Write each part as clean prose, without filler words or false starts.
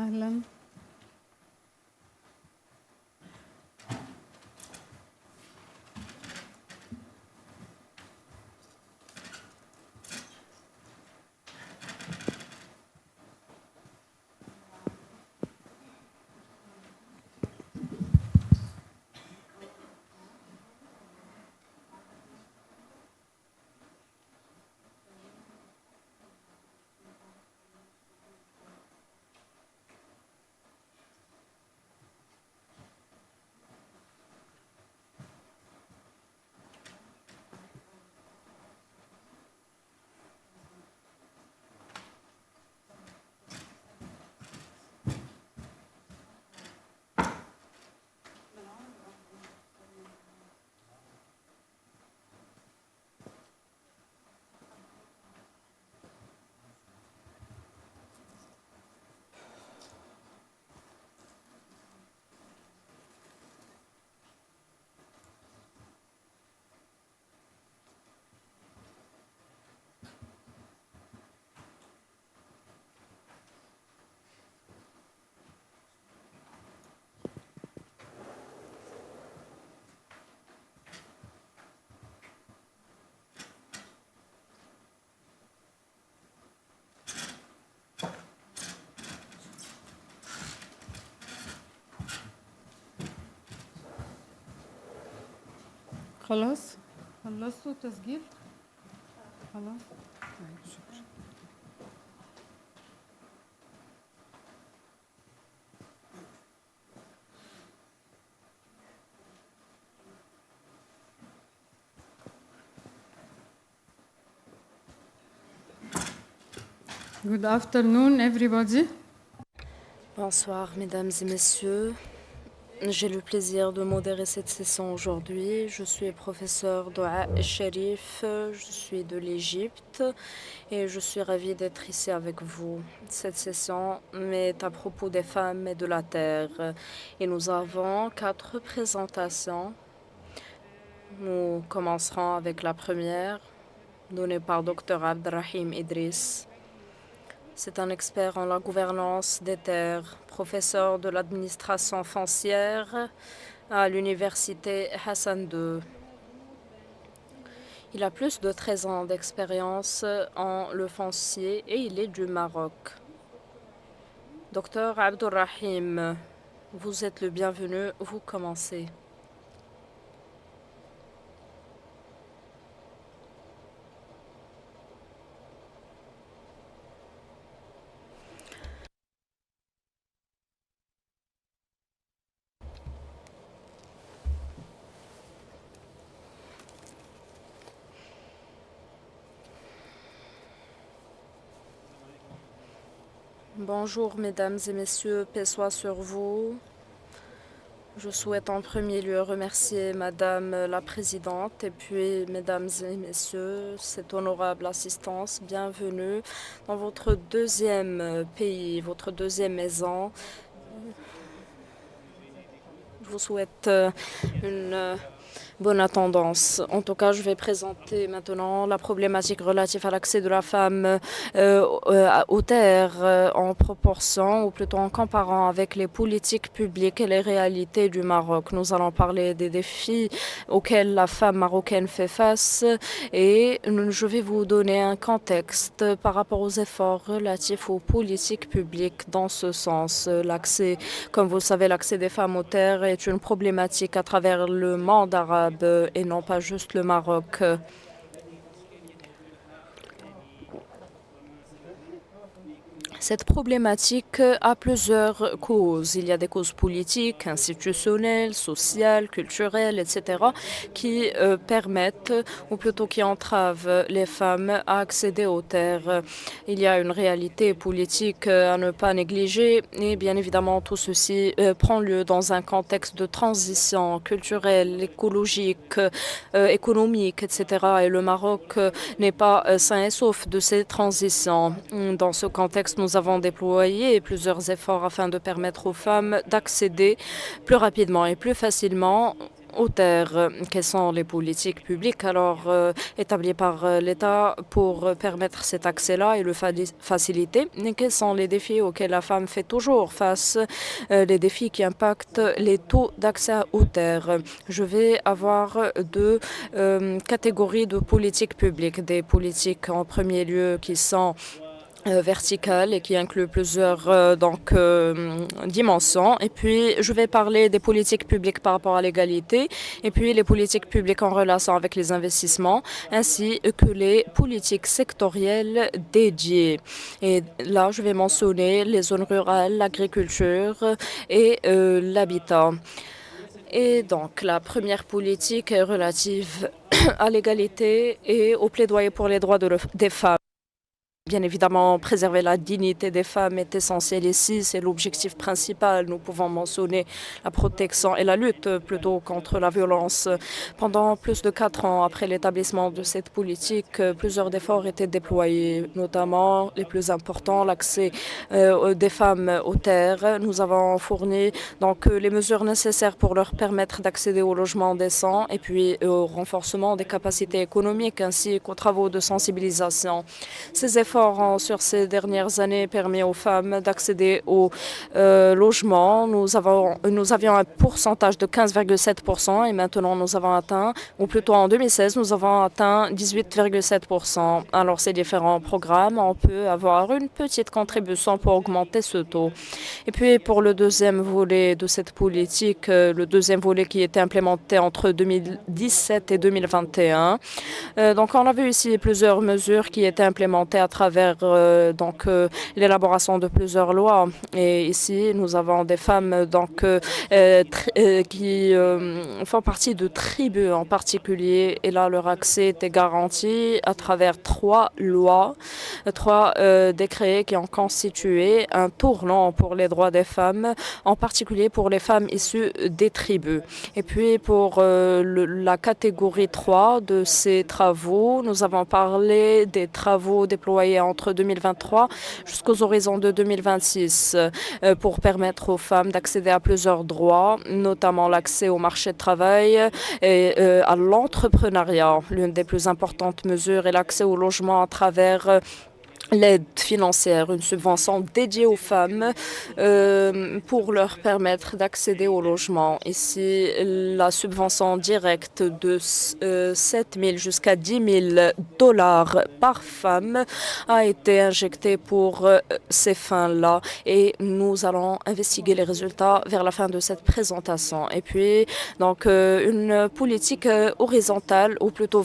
أهلا. خلاص خلصتوا التسجيل؟ خلاص طيب شكرا. Good afternoon everybody. Bonsoir mesdames et messieurs. J'ai le plaisir de modérer cette session aujourd'hui. Je suis professeur Doua El-Sharif, je suis de l'Égypte et je suis ravie d'être ici avec vous. Cette session est à propos des femmes et de la terre et nous avons 4 présentations. Nous commencerons avec la première, donnée par Dr Abdelrahim Idriss. C'est un expert en la gouvernance des terres, professeur de l'administration foncière à l'université Hassan II. Il a plus de 13 ans d'expérience en le foncier et il est du Maroc. Docteur Abdelrahim, vous êtes le bienvenu, vous commencez. Bonjour mesdames et messieurs, paix soit sur vous. Je souhaite en premier lieu remercier Madame la Présidente et puis Mesdames et Messieurs, cette honorable assistance. Bienvenue dans votre deuxième pays, votre deuxième maison. Je vous souhaite une bonne attendance. En tout cas, je vais présenter maintenant la problématique relative à l'accès de la femme aux terres en proportion, ou plutôt en comparant avec les politiques publiques et les réalités du Maroc. Nous allons parler des défis auxquels la femme marocaine fait face et je vais vous donner un contexte par rapport aux efforts relatifs aux politiques publiques dans ce sens. L'accès, comme vous le savez, l'accès des femmes aux terres est une problématique à travers le monde arabe et non pas juste le Maroc. Cette problématique a plusieurs causes. Il y a des causes politiques, institutionnelles, sociales, culturelles, etc., qui permettent, ou plutôt qui entravent les femmes à accéder aux terres. Il y a une réalité politique à ne pas négliger et bien évidemment tout ceci prend lieu dans un contexte de transition culturelle, écologique, économique, etc. Et le Maroc n'est pas sain et sauf de ces transitions. Dans ce contexte, nous avons déployé plusieurs efforts afin de permettre aux femmes d'accéder plus rapidement et plus facilement aux terres. Quelles sont les politiques publiques alors établies par l'État pour permettre cet accès-là et le faciliter? Et quels sont les défis auxquels la femme fait toujours face, les défis qui impactent les taux d'accès aux terres? Je vais avoir deux catégories de politiques publiques. Des politiques en premier lieu qui sont verticales et qui incluent plusieurs dimensions. Et puis, je vais parler des politiques publiques par rapport à l'égalité et puis les politiques publiques en relation avec les investissements ainsi que les politiques sectorielles dédiées. Et là, je vais mentionner les zones rurales, l'agriculture et l'habitat. Et donc, la première politique est relative à l'égalité et au plaidoyer pour les droits des femmes. Bien évidemment, préserver la dignité des femmes est essentiel ici. C'est l'objectif principal. Nous pouvons mentionner la protection et la lutte plutôt contre la violence. Pendant plus de 4 ans après l'établissement de cette politique, plusieurs efforts étaient déployés, notamment les plus importants, l'accès des femmes aux terres. Nous avons fourni donc les mesures nécessaires pour leur permettre d'accéder au logement décent et puis au renforcement des capacités économiques ainsi qu'aux travaux de sensibilisation. Ces efforts ont, sur ces dernières années, permis aux femmes d'accéder au logement. Nous avions un pourcentage de 15,7% et maintenant nous avons atteint, ou plutôt en 2016, nous avons atteint 18,7%. Alors ces différents programmes, on peut avoir une petite contribution pour augmenter ce taux. Et puis pour le deuxième volet de cette politique, le deuxième volet qui était implémenté entre 2017 et 2021, donc on a vu ici plusieurs mesures qui étaient implémentées à travers l'élaboration de plusieurs lois. Et ici, nous avons des femmes qui font partie de tribus en particulier. Et là, leur accès était garanti à travers 3 lois, 3 décrets qui ont constitué un tournant pour les droits des femmes, en particulier pour les femmes issues des tribus. Et puis, pour la catégorie 3 de ces travaux, nous avons parlé des travaux déployés entre 2023 jusqu'aux horizons de 2026 pour permettre aux femmes d'accéder à plusieurs droits, notamment l'accès au marché de travail et à l'entrepreneuriat. L'une des plus importantes mesures est l'accès au logement à travers l'aide financière, une subvention dédiée aux femmes pour leur permettre d'accéder au logement. Ici, la subvention directe de 7 000 jusqu'à 10 000 dollars par femme a été injectée pour ces fins-là et nous allons investiguer les résultats vers la fin de cette présentation. Et puis, donc, une politique horizontale ou plutôt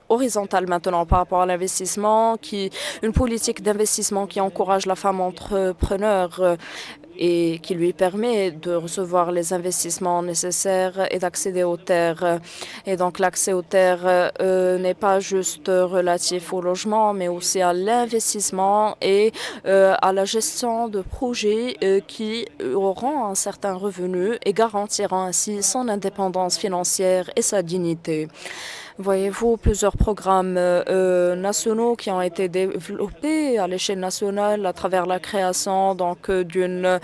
horizontale maintenant par rapport à l'investissement, une politique d'investissement qui encourage la femme entrepreneur et qui lui permet de recevoir les investissements nécessaires et d'accéder aux terres. Et donc l'accès aux terres n'est pas juste relatif au logement, mais aussi à l'investissement et à la gestion de projets qui auront un certain revenu et garantiront ainsi son indépendance financière et sa dignité. Voyez-vous, plusieurs programmes nationaux qui ont été développés à l'échelle nationale à travers la création d'une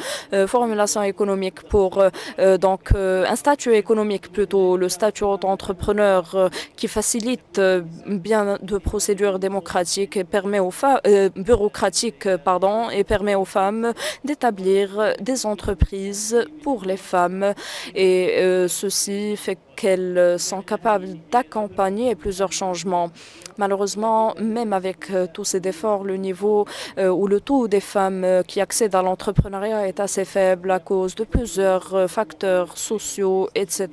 formulation économique pour un statut économique plutôt, le statut d'entrepreneur qui facilite bien de procédures démocratiques et permet aux femmes bureaucratiques et permet aux femmes d'établir des entreprises pour les femmes et ceci fait qu'elles sont capables d'accompagner plusieurs changements. Malheureusement, même avec tous ces efforts, le niveau ou le taux des femmes qui accèdent à l'entrepreneuriat est assez faible à cause de plusieurs facteurs sociaux, etc.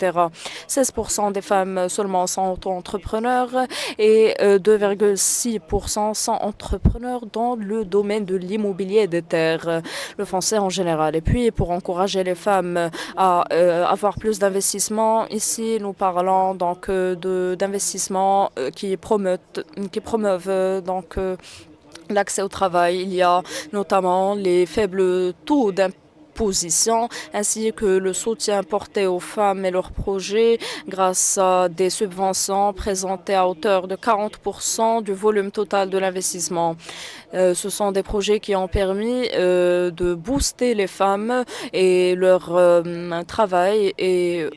16% des femmes seulement sont auto-entrepreneurs et 2,6% sont entrepreneurs dans le domaine de l'immobilier et des terres, le foncier en général. Et puis, pour encourager les femmes à avoir plus d'investissements, ici, nous parlons donc d'investissements qui promeuvent l'accès au travail. Il y a notamment les faibles taux d'imposition ainsi que le soutien porté aux femmes et leurs projets grâce à des subventions présentées à hauteur de 40% du volume total de l'investissement. Ce sont des projets qui ont permis de booster les femmes et leur travail et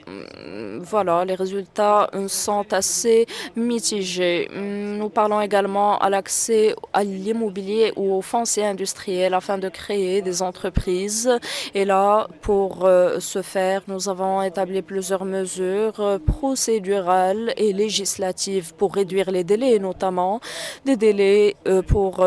voilà, les résultats sont assez mitigés. Nous parlons également à l'accès à l'immobilier ou au foncier industriel afin de créer des entreprises. Et là, pour ce faire, nous avons établi plusieurs mesures procédurales et législatives pour réduire les délais, notamment des délais pour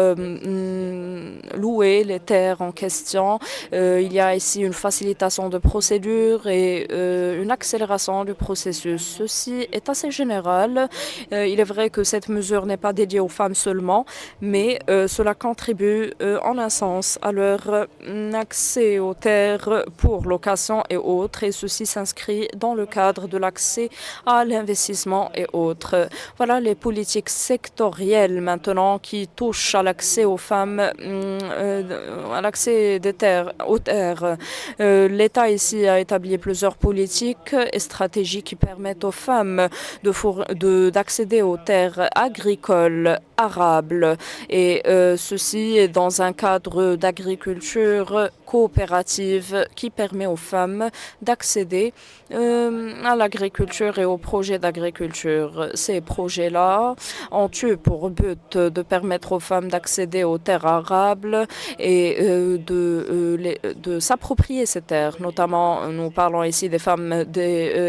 louer les terres en question. Il y a ici une facilitation de procédure et une accélération du processus. Ceci est assez général. Il est vrai que cette mesure n'est pas dédiée aux femmes seulement, mais cela contribue en un sens à leur accès aux terres pour location et autres, et ceci s'inscrit dans le cadre de l'accès à l'investissement et autres. Voilà les politiques sectorielles maintenant qui touchent à l'accès aux femmes, à l'accès des terres, aux terres. L'État ici a établi plusieurs politiques et stratégies qui permettent aux femmes d'accéder aux terres agricoles arables, et ceci est dans un cadre d'agriculture coopérative qui permet aux femmes d'accéder à l'agriculture et aux projets d'agriculture. Ces projets-là ont eu pour but de permettre aux femmes d'accéder aux terres arables et de s'approprier ces terres. Notamment, nous parlons ici des femmes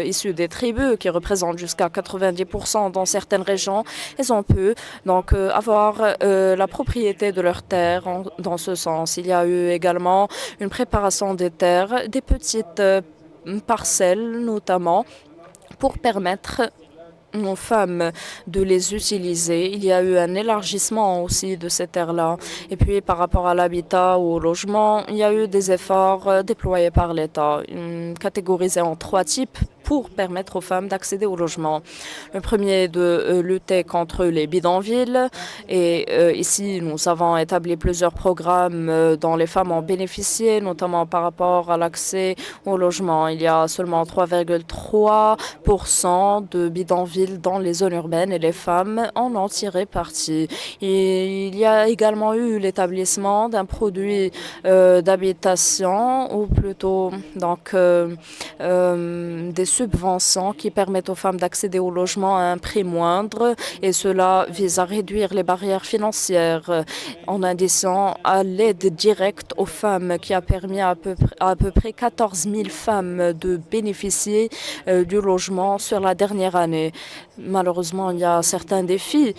issues des tribus qui représentent jusqu'à 90% dans certaines régions. Elles ont pu donc avoir la propriété de leurs terres dans ce sens. Il y a eu également une préparation des terres, des petites parcelles notamment, pour permettre aux femmes de les utiliser. Il y a eu un élargissement aussi de ces terres-là. Et puis par rapport à l'habitat ou au logement, il y a eu des efforts déployés par l'État, catégorisés en 3 types pour permettre aux femmes d'accéder au logement. Le premier est de lutter contre les bidonvilles, et ici nous avons établi plusieurs programmes dont les femmes ont bénéficié, notamment par rapport à l'accès au logement. Il y a seulement 3,3% de bidonvilles dans les zones urbaines et les femmes en ont tiré parti. Et il y a également eu l'établissement d'un produit d'habitation, ou plutôt donc des subventions qui permettent aux femmes d'accéder au logement à un prix moindre, et cela vise à réduire les barrières financières en addition à l'aide directe aux femmes qui a permis à peu près 14 000 femmes de bénéficier du logement sur la dernière année. Malheureusement, il y a certains défis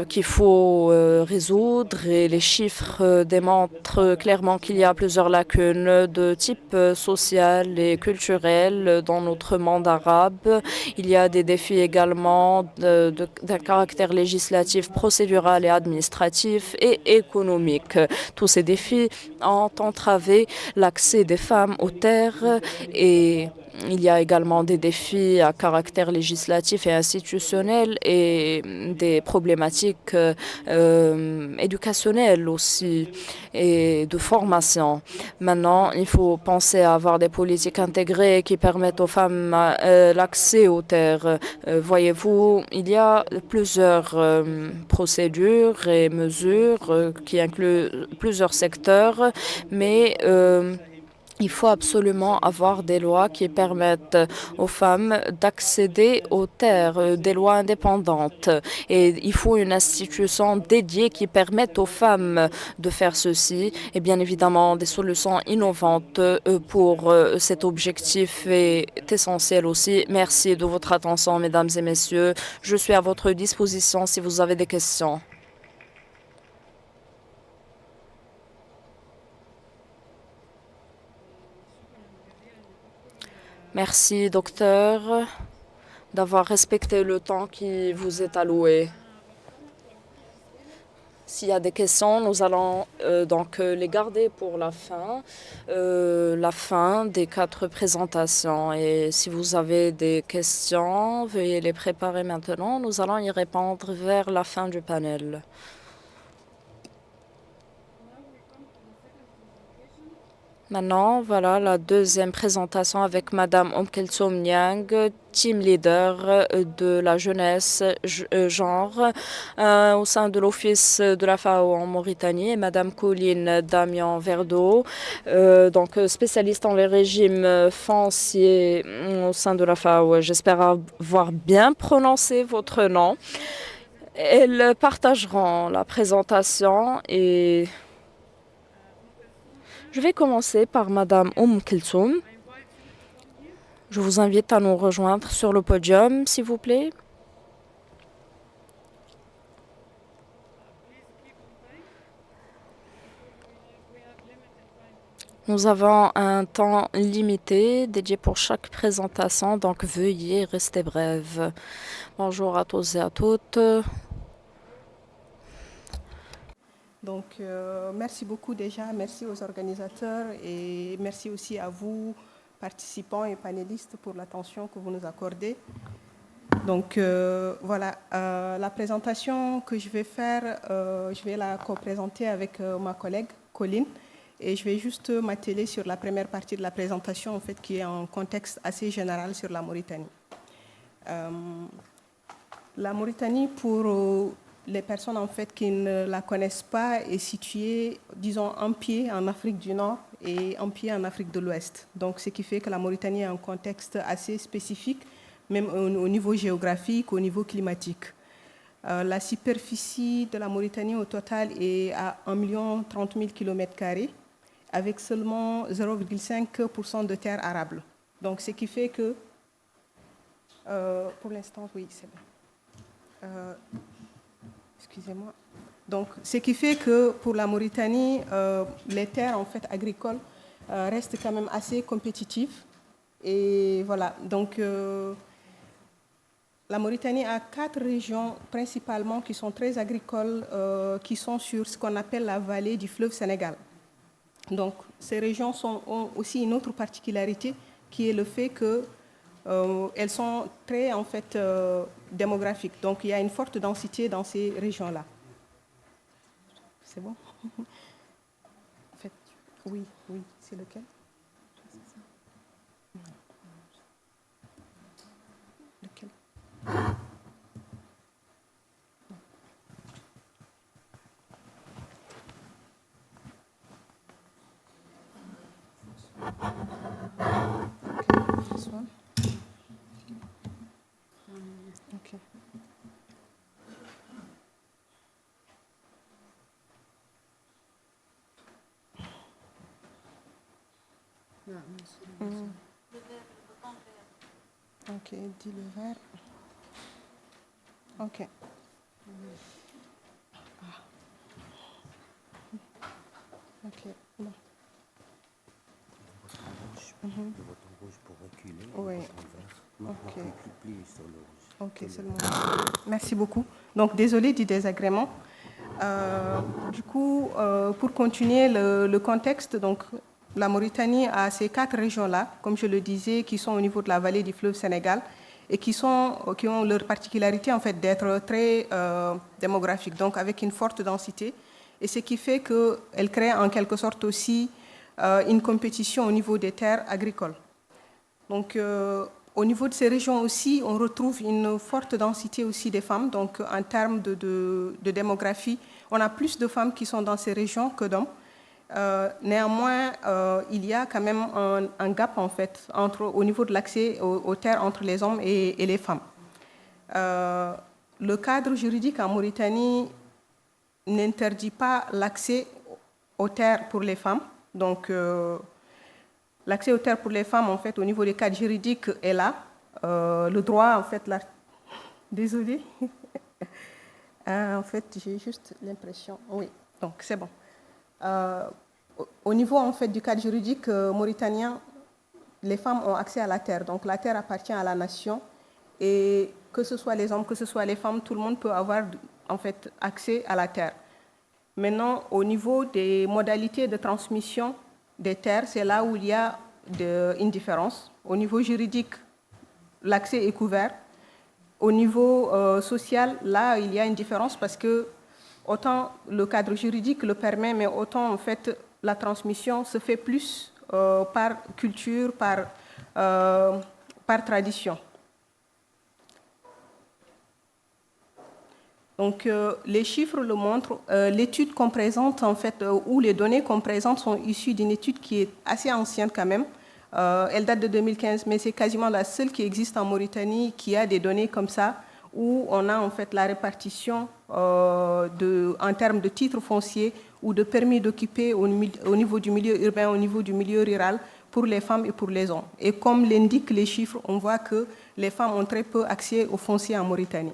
qu'il faut résoudre, et les chiffres démontrent clairement qu'il y a plusieurs lacunes de type social et culturel dans notre monde arabe. Il y a des défis également d'un caractère législatif, procédural et administratif et économique. Tous ces défis ont entravé l'accès des femmes aux terres, et il y a également des défis à caractère législatif et institutionnel, et des problématiques éducationnelles aussi, et de formation. Maintenant, il faut penser à avoir des politiques intégrées qui permettent aux femmes l'accès aux terres. Voyez-vous, il y a plusieurs procédures et mesures qui incluent plusieurs secteurs, mais il faut absolument avoir des lois qui permettent aux femmes d'accéder aux terres, des lois indépendantes. Et il faut une institution dédiée qui permette aux femmes de faire ceci. Et bien évidemment, des solutions innovantes pour cet objectif est essentiel aussi. Merci de votre attention, mesdames et messieurs. Je suis à votre disposition si vous avez des questions. Merci, docteur, d'avoir respecté le temps qui vous est alloué. S'il y a des questions, nous allons donc les garder pour la fin des 4 présentations. Et si vous avez des questions, veuillez les préparer maintenant. Nous allons y répondre vers la fin du panel. Maintenant, voilà la deuxième présentation avec Madame Kelsoum Niang, team leader de la jeunesse genre au sein de l'Office de la FAO en Mauritanie, et Madame Colline Damian Verdeau, donc spécialiste en les régimes fonciers au sein de la FAO. J'espère avoir bien prononcé votre nom. Elles partageront la présentation et je vais commencer par Madame Kelsoum. Je vous invite à nous rejoindre sur le podium, s'il vous plaît. Nous avons un temps limité dédié pour chaque présentation, donc veuillez rester brève. Bonjour à tous et à toutes. Donc, merci beaucoup déjà, merci aux organisateurs et merci aussi à vous, participants et panélistes, pour l'attention que vous nous accordez. Donc, voilà, la présentation que je vais faire, je vais la co-présenter avec ma collègue Colline, et je vais juste m'atteler sur la première partie de la présentation, en fait, qui est un contexte assez général sur la Mauritanie. La Mauritanie, pour les personnes en fait qui ne la connaissent pas, est située, disons, un pied en Afrique du Nord et un pied en Afrique de l'Ouest. Donc, ce qui fait que la Mauritanie a un contexte assez spécifique, même au niveau géographique, au niveau climatique. La superficie de la Mauritanie au total est à 1 030 000 km², avec seulement 0,5% de terres arables. Donc, ce qui fait que, pour l'instant, oui, c'est bon. Excusez-moi. Donc, ce qui fait que pour la Mauritanie, les terres en fait agricoles restent quand même assez compétitives. Et voilà. Donc, la Mauritanie a 4 régions principalement qui sont très agricoles, qui sont sur ce qu'on appelle la vallée du fleuve Sénégal. Donc, ces régions ont aussi une autre particularité qui est le fait que elles sont très en fait démographiques. Donc il y a une forte densité dans ces régions-là. C'est bon? En fait, oui, c'est lequel? Lequel? Okay, this one. Okay. Ok, dis le vert. Ok. Ok, bon. Le bouton rouge pour reculer, Oui. le bouton vert. Ok. Plier sur le rouge. Ok, seulement. Merci beaucoup. Donc, désolé du désagrément. Du coup, pour continuer le contexte, donc, la Mauritanie a ces 4 régions-là, comme je le disais, qui sont au niveau de la vallée du fleuve Sénégal et qui ont leur particularité en fait d'être très démographiques, donc avec une forte densité. Et ce qui fait qu'elles créent en quelque sorte aussi une compétition au niveau des terres agricoles. Donc, au niveau de ces régions aussi, on retrouve une forte densité aussi des femmes. Donc, en termes de démographie, on a plus de femmes qui sont dans ces régions que d'hommes. Néanmoins, il y a quand même un gap, en fait, au niveau de l'accès aux terres entre les hommes et les femmes. Le cadre juridique en Mauritanie n'interdit pas l'accès aux terres pour les femmes. Donc, l'accès aux terres pour les femmes, en fait, au niveau des cadres juridiques est là. Le droit, en fait, là... Désolée. En fait, j'ai juste l'impression... Oui, donc c'est bon. Au niveau, en fait, du cadre juridique mauritanien, les femmes ont accès à la terre. Donc, la terre appartient à la nation. Et que ce soit les hommes, que ce soit les femmes, tout le monde peut avoir, en fait, accès à la terre. Maintenant, au niveau des modalités de transmission des terres, c'est là où il y a une différence. Au niveau juridique, l'accès est couvert. Au niveau social, là, il y a une différence parce que autant le cadre juridique le permet, mais autant, en fait, la transmission se fait plus par culture, par tradition. Donc, les chiffres le montrent. L'étude qu'on présente, en fait, ou les données qu'on présente sont issues d'une étude qui est assez ancienne quand même. Elle date de 2015, mais c'est quasiment la seule qui existe en Mauritanie qui a des données comme ça, où on a en fait la répartition en termes de titres fonciers ou de permis d'occuper au niveau du milieu urbain, au niveau du milieu rural, pour les femmes et pour les hommes. Et comme l'indiquent les chiffres, on voit que les femmes ont très peu accès au foncier en Mauritanie.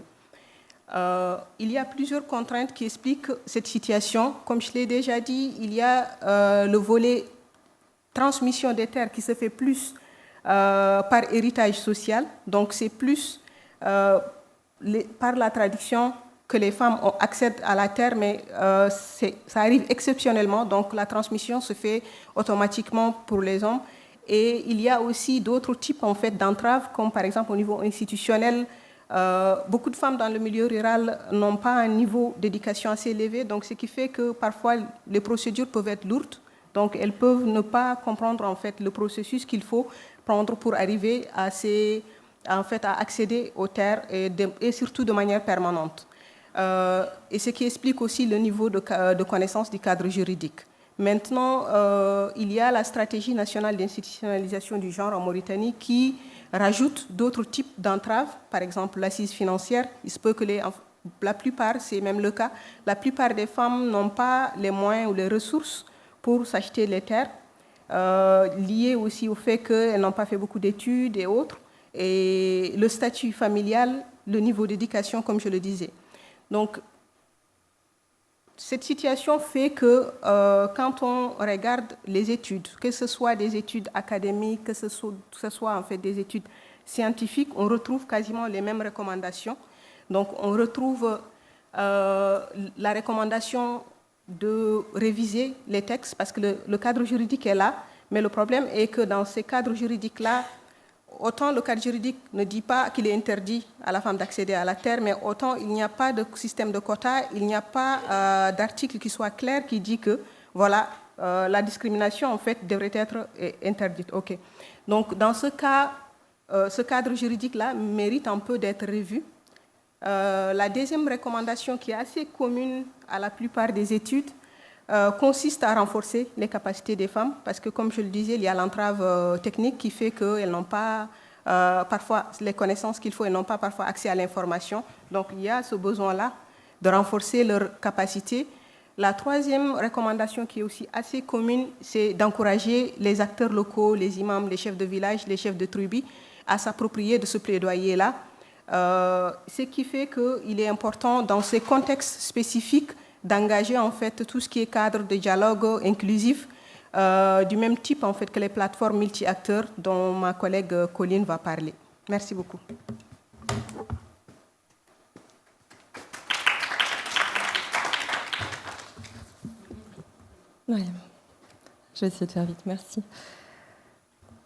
Il y a plusieurs contraintes qui expliquent cette situation. Comme je l'ai déjà dit, il y a le volet transmission des terres qui se fait plus par héritage social. Donc, c'est plus par la tradition que les femmes accèdent à la terre, mais ça arrive exceptionnellement. Donc, la transmission se fait automatiquement pour les hommes. Et il y a aussi d'autres types en fait, d'entraves, comme par exemple au niveau institutionnel. Beaucoup de femmes dans le milieu rural n'ont pas un niveau d'éducation assez élevé, donc ce qui fait que parfois les procédures peuvent être lourdes, donc elles peuvent ne pas comprendre en fait le processus qu'il faut prendre pour arriver à accéder aux terres et surtout de manière permanente. Et ce qui explique aussi le niveau de connaissance du cadre juridique. Maintenant, il y a la stratégie nationale d'institutionnalisation du genre en Mauritanie qui rajoute d'autres types d'entraves, par exemple l'assise financière. Il se peut que la plupart, c'est même le cas, la plupart des femmes n'ont pas les moyens ou les ressources pour s'acheter les terres, liées aussi au fait qu'elles n'ont pas fait beaucoup d'études et autres, et le statut familial, le niveau d'éducation, comme je le disais. Donc, cette situation fait que quand on regarde les études, que ce soit des études académiques, que ce soit en fait des études scientifiques, on retrouve quasiment les mêmes recommandations. Donc on retrouve la recommandation de réviser les textes parce que le cadre juridique est là, mais le problème est que dans ces cadres juridiques-là, autant le cadre juridique ne dit pas qu'il est interdit à la femme d'accéder à la terre, mais autant il n'y a pas de système de quotas, il n'y a pas d'article qui soit clair qui dit que voilà, la discrimination en fait devrait être interdite. Okay. Donc dans ce cas, ce cadre juridique-là mérite un peu d'être revu. La deuxième recommandation qui est assez commune à la plupart des études consiste à renforcer les capacités des femmes parce que, comme je le disais, il y a l'entrave technique qui fait qu'elles n'ont pas parfois les connaissances qu'il faut, elles n'ont pas parfois accès à l'information. Donc, il y a ce besoin-là de renforcer leurs capacités. La troisième recommandation qui est aussi assez commune, c'est d'encourager les acteurs locaux, les imams, les chefs de village, les chefs de tribu à s'approprier de ce plaidoyer-là. Ce qui fait qu'il est important dans ces contextes spécifiques d'engager en fait tout ce qui est cadre de dialogue inclusif du même type en fait que les plateformes multi-acteurs dont ma collègue Colline va parler. Merci beaucoup. Ouais. Je vais essayer de faire vite, merci.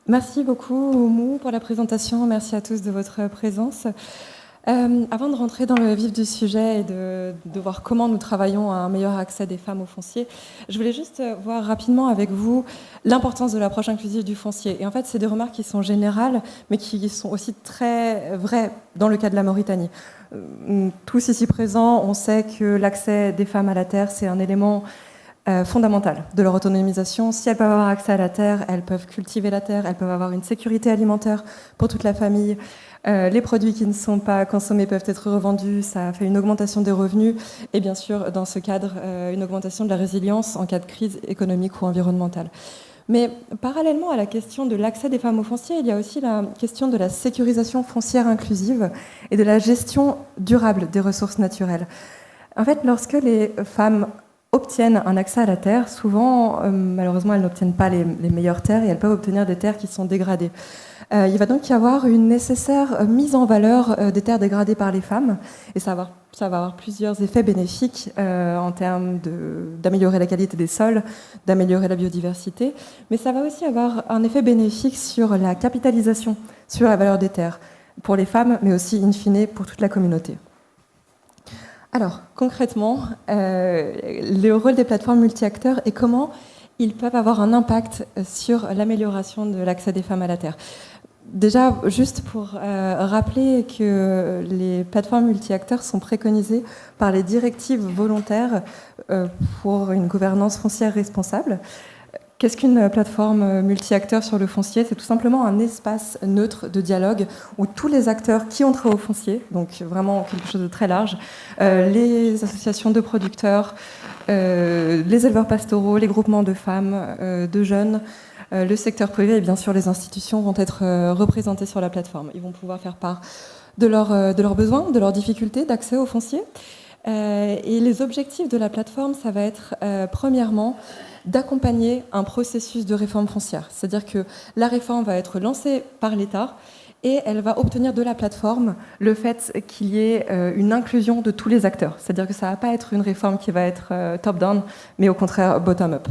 Merci beaucoup Oumou pour la présentation, merci à tous de votre présence. Avant de rentrer dans le vif du sujet et de voir comment nous travaillons à un meilleur accès des femmes au foncier, je voulais juste voir rapidement avec vous l'importance de l'approche inclusive du foncier. Et en fait, c'est des remarques qui sont générales, mais qui sont aussi très vraies dans le cas de la Mauritanie. Tous ici présents, on sait que l'accès des femmes à la terre, c'est un élément fondamentale de leur autonomisation. Si elles peuvent avoir accès à la terre, elles peuvent cultiver la terre, elles peuvent avoir une sécurité alimentaire pour toute la famille. Les produits qui ne sont pas consommés peuvent être revendus, ça fait une augmentation des revenus et bien sûr, dans ce cadre, une augmentation de la résilience en cas de crise économique ou environnementale. Mais parallèlement à la question de l'accès des femmes au foncier, il y a aussi la question de la sécurisation foncière inclusive et de la gestion durable des ressources naturelles. En fait, lorsque les femmes obtiennent un accès à la terre, souvent, malheureusement, elles n'obtiennent pas les meilleures terres et elles peuvent obtenir des terres qui sont dégradées. Il va donc y avoir une nécessaire mise en valeur des terres dégradées par les femmes et ça va avoir plusieurs effets bénéfiques en termes d'améliorer la qualité des sols, d'améliorer la biodiversité, mais ça va aussi avoir un effet bénéfique sur la capitalisation, sur la valeur des terres, pour les femmes, mais aussi, in fine, pour toute la communauté. Alors, concrètement, le rôle des plateformes multi-acteurs et comment ils peuvent avoir un impact sur l'amélioration de l'accès des femmes à la terre. Déjà, juste pour rappeler que les plateformes multi-acteurs sont préconisées par les directives volontaires pour une gouvernance foncière responsable. Qu'est-ce qu'une plateforme multi-acteurs sur le foncier? C'est tout simplement un espace neutre de dialogue où tous les acteurs qui ont trait au foncier, donc vraiment quelque chose de très large, les associations de producteurs, les éleveurs pastoraux, les groupements de femmes, de jeunes, le secteur privé et bien sûr les institutions vont être représentés sur la plateforme. Ils vont pouvoir faire part de leurs besoins, de leurs difficultés d'accès au foncier. Et les objectifs de la plateforme, ça va être premièrement d'accompagner un processus de réforme foncière. C'est-à-dire que la réforme va être lancée par l'État et elle va obtenir de la plateforme le fait qu'il y ait une inclusion de tous les acteurs. C'est-à-dire que ça ne va pas être une réforme qui va être top-down, mais au contraire bottom-up.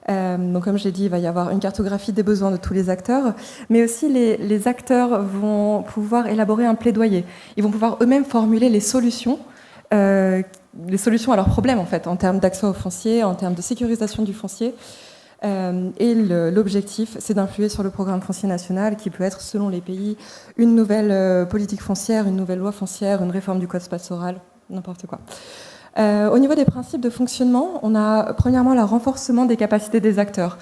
Donc comme je l'ai dit, il va y avoir une cartographie des besoins de tous les acteurs, mais aussi les acteurs vont pouvoir élaborer un plaidoyer. Ils vont pouvoir eux-mêmes formuler les solutions à leurs problèmes en fait, en termes d'accès au foncier, en termes de sécurisation du foncier. Et l'objectif, c'est d'influer sur le programme foncier national qui peut être, selon les pays, une nouvelle politique foncière, une nouvelle loi foncière, une réforme du code pastoral, n'importe quoi. Au niveau des principes de fonctionnement, on a premièrement le renforcement des capacités des acteurs.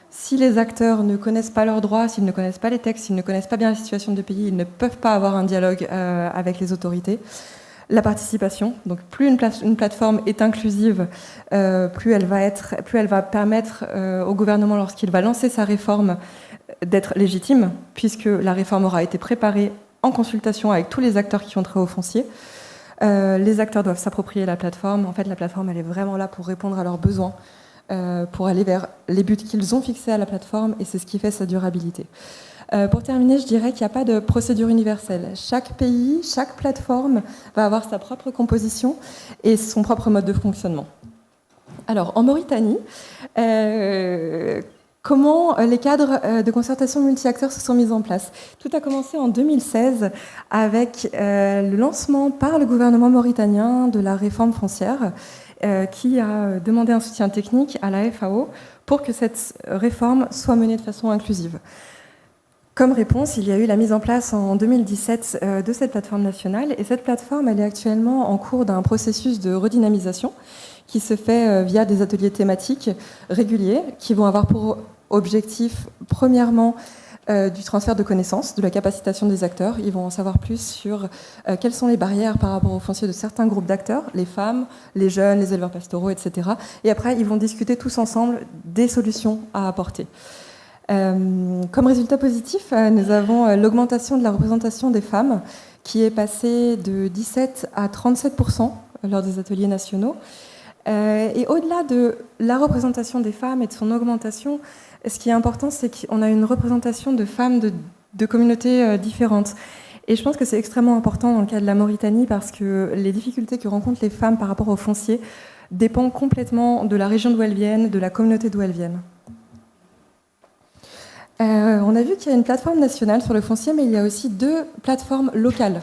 Si les acteurs ne connaissent pas leurs droits, s'ils ne connaissent pas les textes, s'ils ne connaissent pas bien la situation de pays, ils ne peuvent pas avoir un dialogue avec les autorités. La participation, donc plus une plateforme est inclusive, plus elle va permettre au gouvernement, lorsqu'il va lancer sa réforme, d'être légitime, puisque la réforme aura été préparée en consultation avec tous les acteurs qui ont trait au foncier. Les acteurs doivent s'approprier la plateforme. En fait, la plateforme, elle est vraiment là pour répondre à leurs besoins, pour aller vers les buts qu'ils ont fixés à la plateforme, et c'est ce qui fait sa durabilité. Pour terminer, je dirais qu'il n'y a pas de procédure universelle. Chaque pays, chaque plateforme va avoir sa propre composition et son propre mode de fonctionnement. Alors, en Mauritanie, comment les cadres de concertation multi-acteurs se sont mis en place? Tout a commencé en 2016 avec le lancement par le gouvernement mauritanien de la réforme foncière qui a demandé un soutien technique à la FAO pour que cette réforme soit menée de façon inclusive. Comme réponse, il y a eu la mise en place en 2017 de cette plateforme nationale. Et cette plateforme, elle est actuellement en cours d'un processus de redynamisation qui se fait via des ateliers thématiques réguliers qui vont avoir pour objectif, premièrement, du transfert de connaissances, de la capacitation des acteurs. Ils vont en savoir plus sur quelles sont les barrières par rapport au foncier de certains groupes d'acteurs, les femmes, les jeunes, les éleveurs pastoraux, etc. Et après, ils vont discuter tous ensemble des solutions à apporter. Comme résultat positif, nous avons l'augmentation de la représentation des femmes qui est passée de 17 à 37% lors des ateliers nationaux. Et au-delà de la représentation des femmes et de son augmentation, ce qui est important, c'est qu'on a une représentation de femmes de communautés différentes. Et je pense que c'est extrêmement important dans le cas de la Mauritanie parce que les difficultés que rencontrent les femmes par rapport au foncier dépendent complètement de la région d'où elles viennent, de la communauté d'où elles viennent. On a vu qu'il y a une plateforme nationale sur le foncier, mais il y a aussi 2 plateformes locales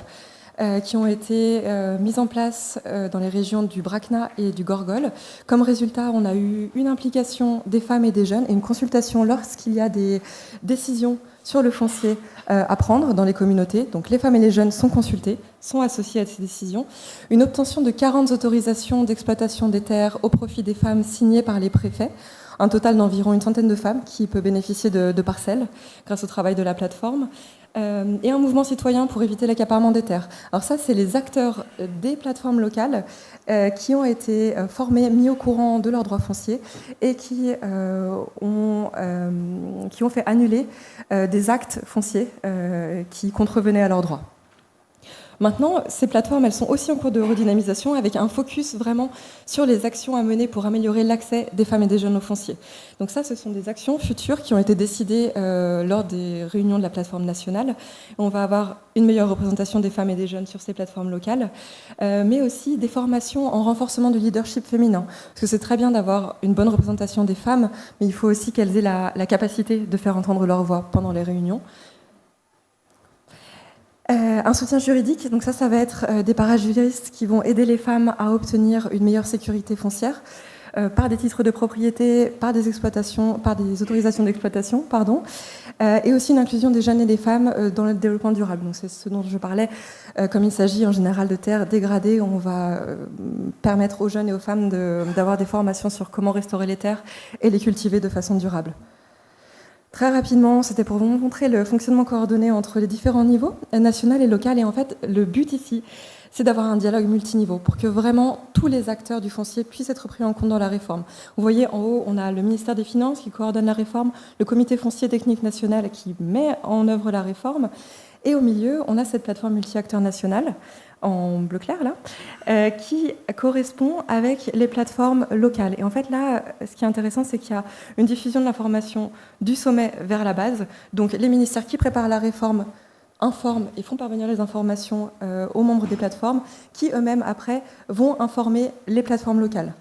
qui ont été mises en place dans les régions du Brakna et du Gorgol. Comme résultat, on a eu une implication des femmes et des jeunes et une consultation lorsqu'il y a des décisions sur le foncier à prendre dans les communautés. Donc les femmes et les jeunes sont consultés, sont associés à ces décisions. Une obtention de 40 autorisations d'exploitation des terres au profit des femmes signées par les préfets. Un total d'environ une centaine de femmes qui peut bénéficier de parcelles grâce au travail de la plateforme. Et un mouvement citoyen pour éviter l'accaparement des terres. Alors ça, c'est les acteurs des plateformes locales qui ont été formés, mis au courant de leurs droits fonciers et qui ont fait annuler des actes fonciers qui contrevenaient à leurs droits. Maintenant, ces plateformes, elles sont aussi en cours de redynamisation avec un focus vraiment sur les actions à mener pour améliorer l'accès des femmes et des jeunes au foncier. Donc ça, ce sont des actions futures qui ont été décidées lors des réunions de la plateforme nationale. On va avoir une meilleure représentation des femmes et des jeunes sur ces plateformes locales, mais aussi des formations en renforcement du leadership féminin. Parce que c'est très bien d'avoir une bonne représentation des femmes, mais il faut aussi qu'elles aient la capacité de faire entendre leur voix pendant les réunions. Un soutien juridique, donc ça va être des parajuristes qui vont aider les femmes à obtenir une meilleure sécurité foncière. par des titres de propriété, par des exploitations, par des autorisations d'exploitation, pardon, et aussi une inclusion des jeunes et des femmes dans le développement durable. Donc c'est ce dont je parlais. Comme il s'agit en général de terres dégradées, on va permettre aux jeunes et aux femmes d'avoir des formations sur comment restaurer les terres et les cultiver de façon durable. Très rapidement, c'était pour vous montrer le fonctionnement coordonné entre les différents niveaux, national et local. Et en fait, le but ici, c'est d'avoir un dialogue multiniveau pour que vraiment tous les acteurs du foncier puissent être pris en compte dans la réforme. Vous voyez, en haut, on a le ministère des Finances qui coordonne la réforme, le comité foncier technique national qui met en œuvre la réforme, et au milieu, on a cette plateforme multi-acteurs nationale, en bleu clair là, qui correspond avec les plateformes locales. Et en fait là, ce qui est intéressant, c'est qu'il y a une diffusion de l'information du sommet vers la base. Donc les ministères qui préparent la réforme informent et font parvenir les informations aux membres des plateformes, qui eux-mêmes après vont informer les plateformes locales.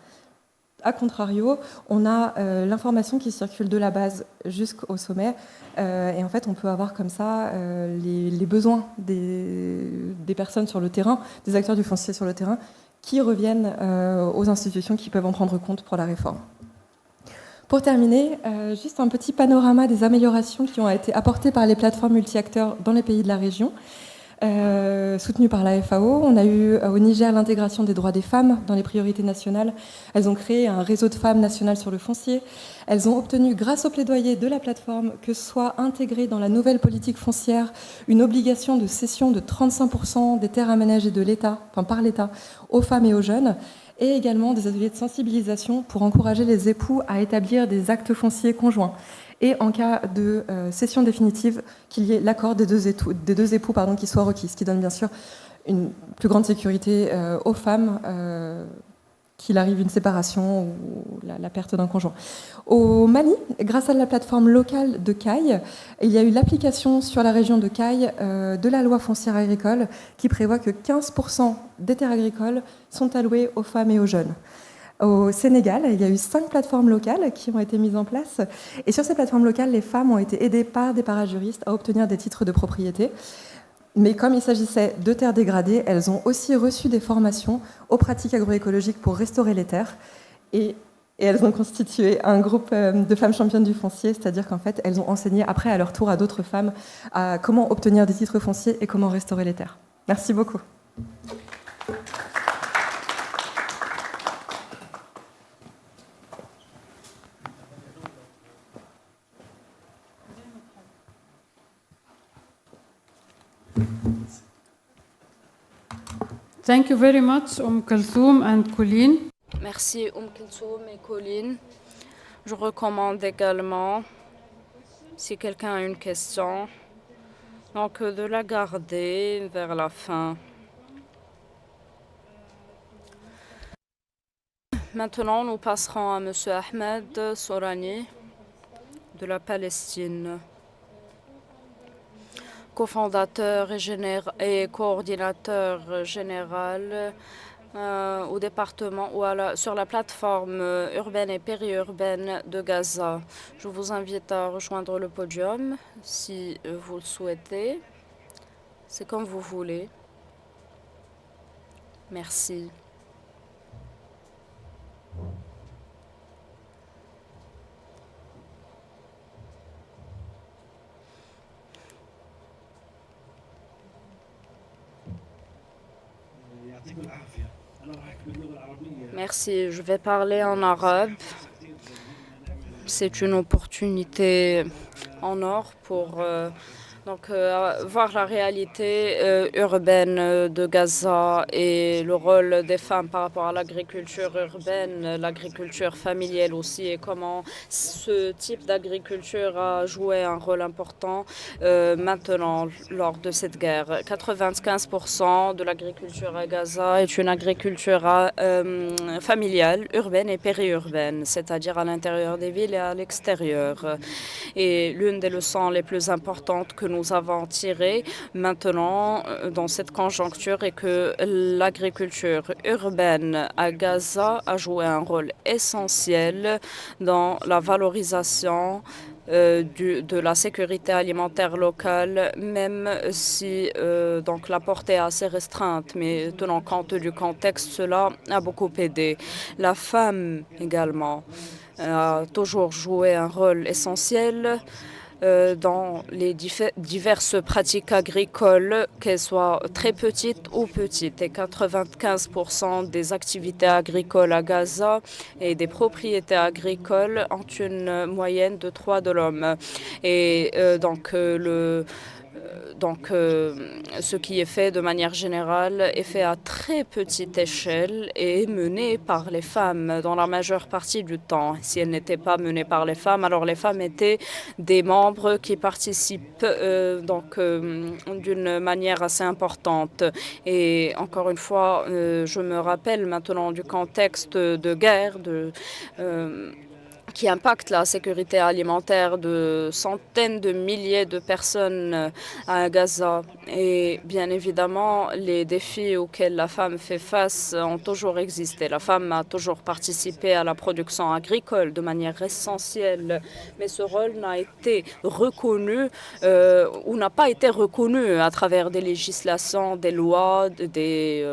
A contrario, on a l'information qui circule de la base jusqu'au sommet, et en fait on peut avoir comme ça les besoins des personnes sur le terrain, des acteurs du foncier sur le terrain, qui reviennent aux institutions qui peuvent en prendre compte pour la réforme. Pour terminer, juste un petit panorama des améliorations qui ont été apportées par les plateformes multi-acteurs dans les pays de la région. Soutenues par la FAO. On a eu au Niger l'intégration des droits des femmes dans les priorités nationales. Elles ont créé un réseau de femmes nationales sur le foncier. Elles ont obtenu, grâce au plaidoyer de la plateforme, que soit intégrée dans la nouvelle politique foncière une obligation de cession de 35% des terres aménagées de l'État, enfin par l'État, aux femmes et aux jeunes, et également des ateliers de sensibilisation pour encourager les époux à établir des actes fonciers conjoints. Et en cas de cession définitive, qu'il y ait l'accord des deux époux qui soit requis, ce qui donne bien sûr une plus grande sécurité aux femmes qu'il arrive une séparation ou la perte d'un conjoint. Au Mali, grâce à la plateforme locale de Caille, il y a eu l'application sur la région de Caille de la loi foncière agricole qui prévoit que 15% des terres agricoles sont allouées aux femmes et aux jeunes. Au Sénégal, il y a eu 5 plateformes locales qui ont été mises en place. Et sur ces plateformes locales, les femmes ont été aidées par des parajuristes à obtenir des titres de propriété. Mais comme il s'agissait de terres dégradées, elles ont aussi reçu des formations aux pratiques agroécologiques pour restaurer les terres. Et elles ont constitué un groupe de femmes championnes du foncier, c'est-à-dire qu'en fait, elles ont enseigné après à leur tour à d'autres femmes à comment obtenir des titres fonciers et comment restaurer les terres. Merci beaucoup. Thank you very much, Kulthum and Colleen. Merci Kulthum et Colleen. Je recommande également, si quelqu'un a une question, donc de la garder vers la fin. Maintenant, nous passerons à M. Ahmed Sorani de la Palestine, cofondateur et coordinateur général au département ou sur la plateforme urbaine et périurbaine de Gaza. Je vous invite à rejoindre le podium si vous le souhaitez. C'est comme vous voulez. Merci. Merci, je vais parler en arabe. C'est une opportunité en or pour voir la réalité urbaine de Gaza et le rôle des femmes par rapport à l'agriculture urbaine, l'agriculture familiale aussi, et comment ce type d'agriculture a joué un rôle important maintenant lors de cette guerre. 95% de l'agriculture à Gaza est une agriculture familiale, urbaine et périurbaine, c'est-à-dire à l'intérieur des villes et à l'extérieur. Et l'une des leçons les plus importantes que nous avons tirées maintenant dans cette conjoncture est que l'agriculture urbaine à Gaza a joué un rôle essentiel dans la valorisation de la sécurité alimentaire locale, même si donc la portée est assez restreinte, mais tenant compte du contexte, cela a beaucoup aidé. La femme également a toujours joué un rôle essentiel dans les diverses pratiques agricoles, qu'elles soient très petites ou petites. Et 95% des activités agricoles à Gaza et des propriétés agricoles ont une moyenne de 3 de l'homme. Et ce qui est fait de manière générale est fait à très petite échelle et est mené par les femmes dans la majeure partie du temps. Si elles n'étaient pas menées par les femmes, alors les femmes étaient des membres qui participent d'une manière assez importante. Et encore une fois, je me rappelle maintenant du contexte de guerre, qui impacte la sécurité alimentaire de centaines de milliers de personnes à Gaza. Et bien évidemment, les défis auxquels la femme fait face ont toujours existé. La femme a toujours participé à la production agricole de manière essentielle, mais ce rôle n'a été reconnu ou n'a pas été reconnu à travers des législations, des lois, des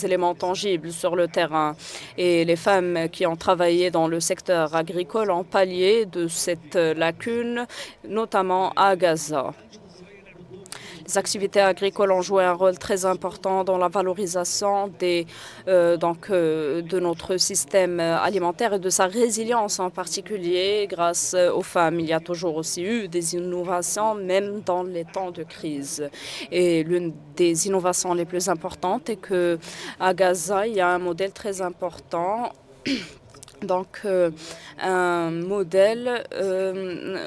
éléments tangibles sur le terrain. Et les femmes qui ont travaillé dans le secteur agricole ont pallié de cette lacune, notamment à Gaza. Les activités agricoles ont joué un rôle très important dans la valorisation de notre système alimentaire et de sa résilience en particulier grâce aux femmes. Il y a toujours aussi eu des innovations, même dans les temps de crise. Et l'une des innovations les plus importantes est qu'à Gaza, il y a un modèle très important un modèle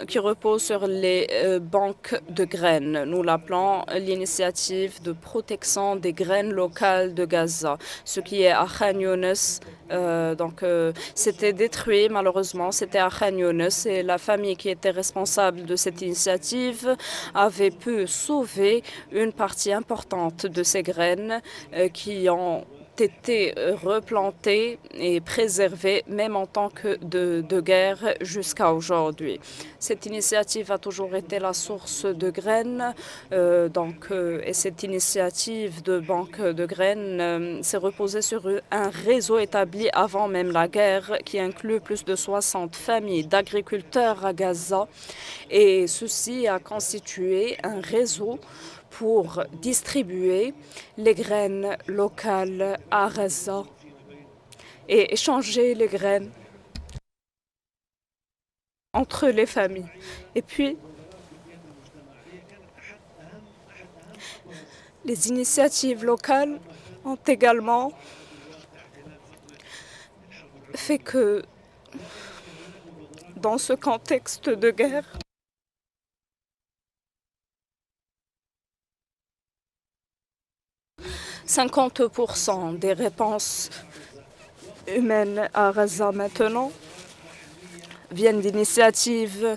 qui repose sur les banques de graines. Nous l'appelons l'initiative de protection des graines locales de Gaza, ce qui est à Khan Younes. C'était détruit, malheureusement, c'était à Khan Younes et la famille qui était responsable de cette initiative avait pu sauver une partie importante de ces graines qui ont été replantées et préservées, même en temps que de guerre jusqu'à aujourd'hui. Cette initiative a toujours été la source de graines, et cette initiative de banque de graines s'est reposée sur un réseau établi avant même la guerre qui inclut plus de 60 familles d'agriculteurs à Gaza, et ceci a constitué un réseau pour distribuer les graines locales à Gaza et échanger les graines entre les familles. Et puis, les initiatives locales ont également fait que, dans ce contexte de guerre, « 50% des réponses humaines à Gaza maintenant viennent d'initiatives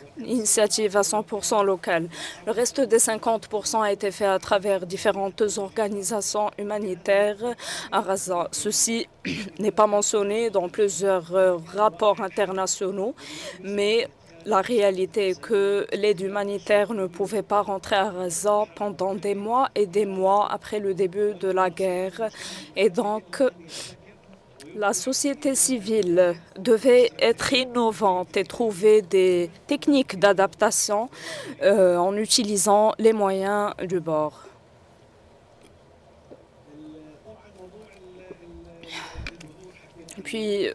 à 100% locales. Le reste des 50% a été fait à travers différentes organisations humanitaires à Gaza. Ceci n'est pas mentionné dans plusieurs rapports internationaux, mais la réalité est que l'aide humanitaire ne pouvait pas rentrer à Gaza pendant des mois et des mois après le début de la guerre. Et donc, la société civile devait être innovante et trouver des techniques d'adaptation en utilisant les moyens du bord. Puis,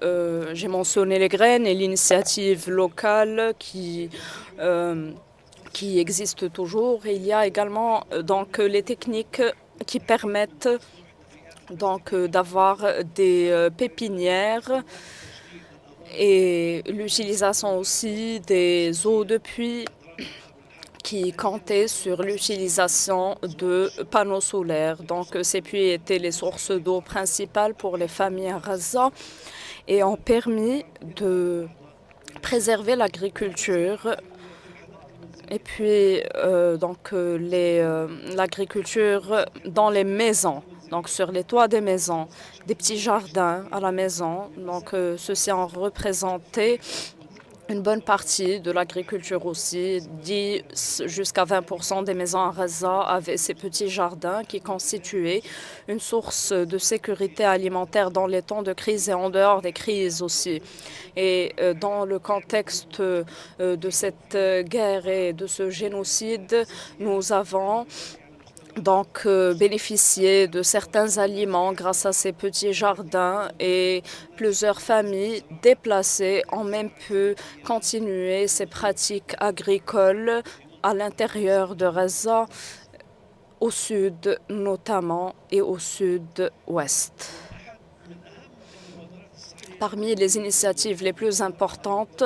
j'ai mentionné les graines et l'initiative locale qui existe toujours. Et il y a également les techniques qui permettent d'avoir des pépinières et l'utilisation aussi des eaux de pluie qui comptaient sur l'utilisation de panneaux solaires. Donc, ces puits étaient les sources d'eau principales pour les familles à Gaza et ont permis de préserver l'agriculture. Et puis, l'agriculture dans les maisons, donc sur les toits des maisons, des petits jardins à la maison. Donc, ceux-ci ont représenté Une bonne partie de l'agriculture aussi, 10 jusqu'à 20% des maisons à Gaza avaient ces petits jardins qui constituaient une source de sécurité alimentaire dans les temps de crise et en dehors des crises aussi. Et dans le contexte de cette guerre et de ce génocide, nous avons donc bénéficier de certains aliments grâce à ces petits jardins et plusieurs familles déplacées ont même pu continuer ces pratiques agricoles à l'intérieur de Gaza, au sud notamment et au sud-ouest. Parmi les initiatives les plus importantes,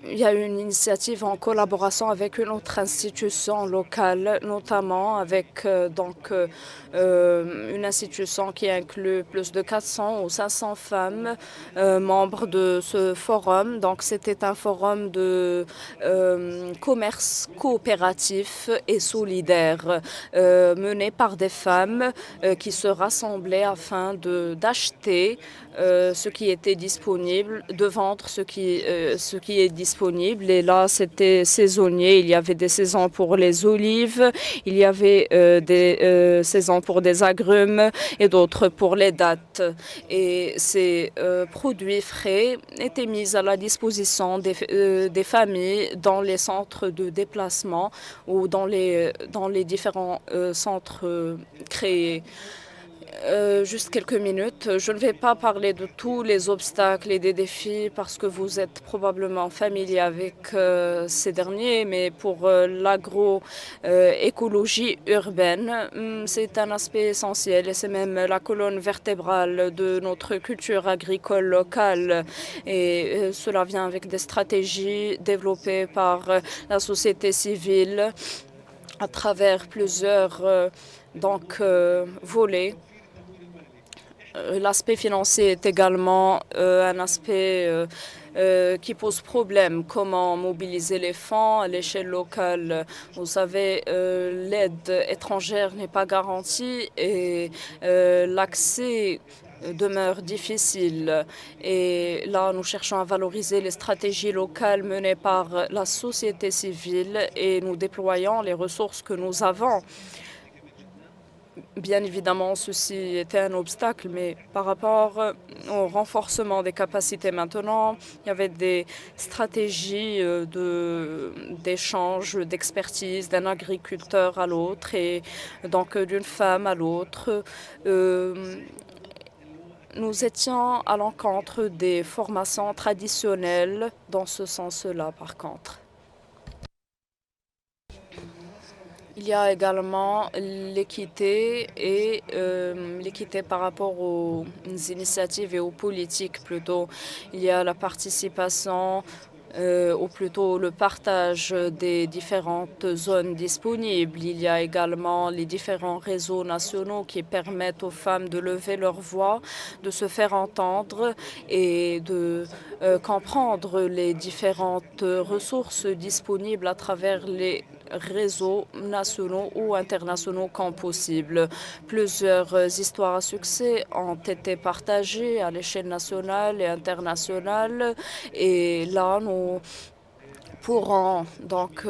il y a une initiative en collaboration avec une autre institution locale, notamment avec une institution qui inclut plus de 400 ou 500 femmes membres de ce forum. Donc, c'était un forum de commerce coopératif et solidaire mené par des femmes qui se rassemblaient afin d'acheter ce qui était disponible, de vendre ce qui est disponible. Et là, c'était saisonnier. Il y avait des saisons pour les olives, il y avait des saisons pour des agrumes et d'autres pour les dattes. Et ces produits frais étaient mis à la disposition des familles dans les centres de déplacement ou dans les différents centres créés. Juste quelques minutes. Je ne vais pas parler de tous les obstacles et des défis parce que vous êtes probablement familier avec ces derniers, mais pour l'agroécologie urbaine, c'est un aspect essentiel et c'est même la colonne vertébrale de notre culture agricole locale. Et cela vient avec des stratégies développées par la société civile à travers plusieurs volets. L'aspect financier est également un aspect qui pose problème. Comment mobiliser les fonds à l'échelle locale? Vous savez, l'aide étrangère n'est pas garantie et l'accès demeure difficile. Et là, nous cherchons à valoriser les stratégies locales menées par la société civile et nous déployons les ressources que nous avons. Bien évidemment, ceci était un obstacle, mais par rapport au renforcement des capacités maintenant, il y avait des stratégies d'échange, d'expertise d'un agriculteur à l'autre et donc d'une femme à l'autre. Nous étions à l'encontre des formations traditionnelles dans ce sens-là, par contre. Il y a également l'équité et l'équité par rapport aux initiatives et aux politiques plutôt. Il y a la participation ou plutôt le partage des différentes zones disponibles. Il y a également les différents réseaux nationaux qui permettent aux femmes de lever leur voix, de se faire entendre et de comprendre les différentes ressources disponibles à travers les réseaux nationaux ou internationaux quand possible. Plusieurs histoires à succès ont été partagées à l'échelle nationale et internationale et là, nous pourrons donc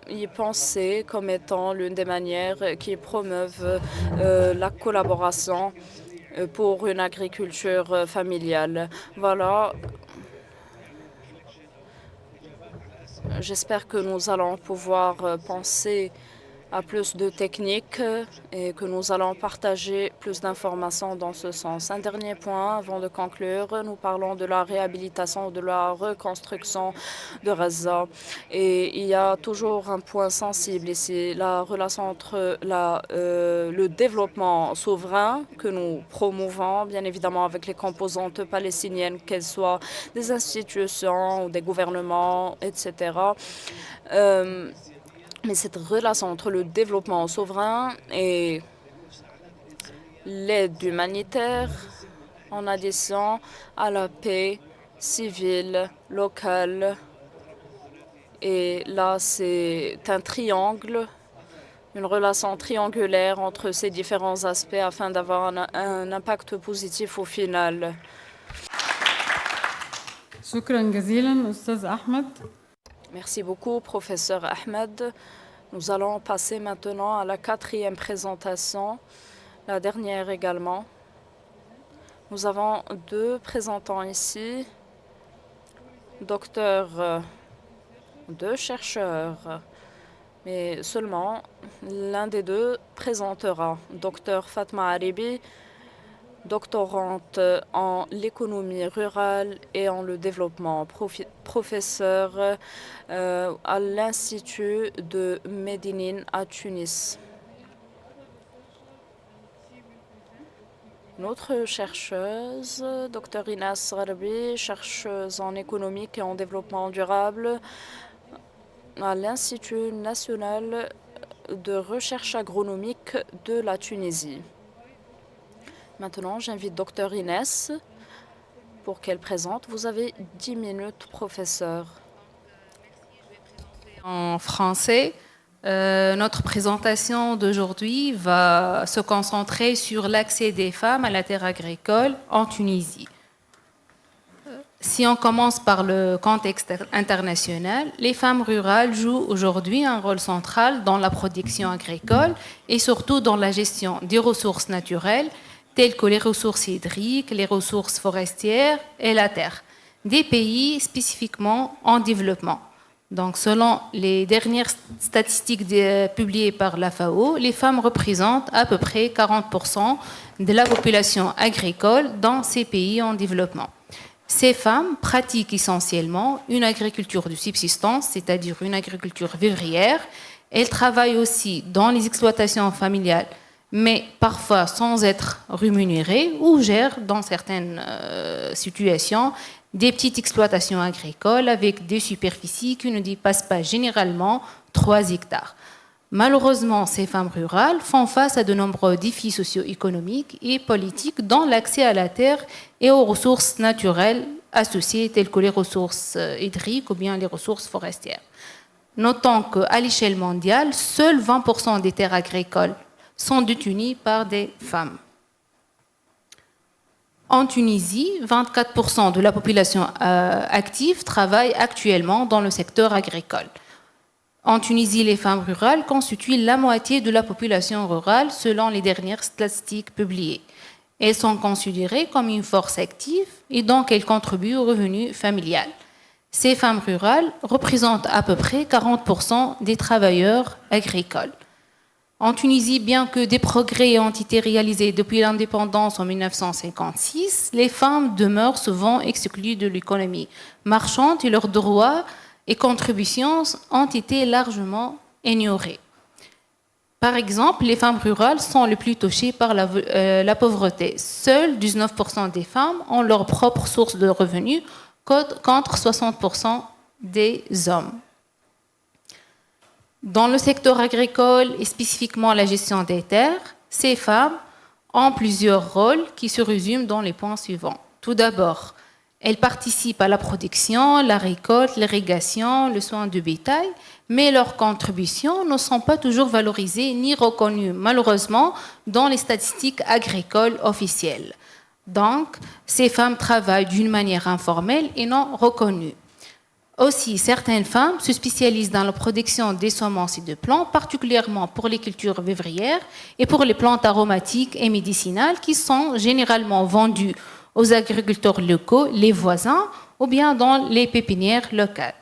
y penser comme étant l'une des manières qui promeuvent la collaboration pour une agriculture familiale. Voilà. J'espère que nous allons pouvoir penser à plus de techniques et que nous allons partager plus d'informations dans ce sens. Un dernier point avant de conclure, nous parlons de la réhabilitation, de la reconstruction de Gaza. Et il y a toujours un point sensible ici, la relation entre le développement souverain que nous promouvons, bien évidemment avec les composantes palestiniennes, qu'elles soient des institutions ou des gouvernements, etc. Mais cette relation entre le développement souverain et l'aide humanitaire en addition à la paix civile, locale, et là c'est un triangle, une relation triangulaire entre ces différents aspects afin d'avoir un impact positif au final. شكرا جزيلا أستاذ أحمد. Merci beaucoup, professeur Ahmed. Nous allons passer maintenant à la 4e présentation, la dernière également. Nous avons 2 présentants ici, docteurs, 2 chercheurs, mais seulement l'un des 2 présentera. Docteur Fatma Aribi, doctorante en l'économie rurale et en le développement, professeur à l'Institut de Médine à Tunis. Notre chercheuse, Dr Inès Gharbi, chercheuse en économique et en développement durable à l'Institut national de recherche agronomique de la Tunisie. Maintenant, j'invite Dr Inès pour qu'elle présente. Vous avez 10 minutes, professeur. En français, notre présentation d'aujourd'hui va se concentrer sur l'accès des femmes à la terre agricole en Tunisie. Si on commence par le contexte international, les femmes rurales jouent aujourd'hui un rôle central dans la production agricole et surtout dans la gestion des ressources naturelles telles que les ressources hydriques, les ressources forestières et la terre, des pays spécifiquement en développement. Donc, selon les dernières statistiques publiées par la FAO, les femmes représentent à peu près 40% de la population agricole dans ces pays en développement. Ces femmes pratiquent essentiellement une agriculture de subsistance, c'est-à-dire une agriculture vivrière. Elles travaillent aussi dans les exploitations familiales, mais parfois sans être rémunérées, ou gèrent dans certaines situations des petites exploitations agricoles avec des superficies qui ne dépassent pas généralement 3 hectares. Malheureusement, ces femmes rurales font face à de nombreux défis socio-économiques et politiques dans l'accès à la terre et aux ressources naturelles associées telles que les ressources hydriques ou bien les ressources forestières. Notons qu'à l'échelle mondiale, seuls 20% des terres agricoles sont détenues par des femmes. En Tunisie, 24% de la population active travaille actuellement dans le secteur agricole. En Tunisie, les femmes rurales constituent la moitié de la population rurale selon les dernières statistiques publiées. Elles sont considérées comme une force active et donc elles contribuent au revenu familial. Ces femmes rurales représentent à peu près 40% des travailleurs agricoles. En Tunisie, bien que des progrès ont été réalisés depuis l'indépendance en 1956, les femmes demeurent souvent exclues de l'économie marchande et leurs droits et contributions ont été largement ignorées. Par exemple, les femmes rurales sont les plus touchées par la pauvreté. Seuls 19% des femmes ont leur propre source de revenus contre 60% des hommes. Dans le secteur agricole et spécifiquement la gestion des terres, ces femmes ont plusieurs rôles qui se résument dans les points suivants. Tout d'abord, elles participent à la production, la récolte, l'irrigation, le soin du bétail, mais leurs contributions ne sont pas toujours valorisées ni reconnues, malheureusement, dans les statistiques agricoles officielles. Donc, ces femmes travaillent d'une manière informelle et non reconnue. Aussi, certaines femmes se spécialisent dans la production des semences et de plants, particulièrement pour les cultures vivrières et pour les plantes aromatiques et médicinales qui sont généralement vendues aux agriculteurs locaux, les voisins, ou bien dans les pépinières locales.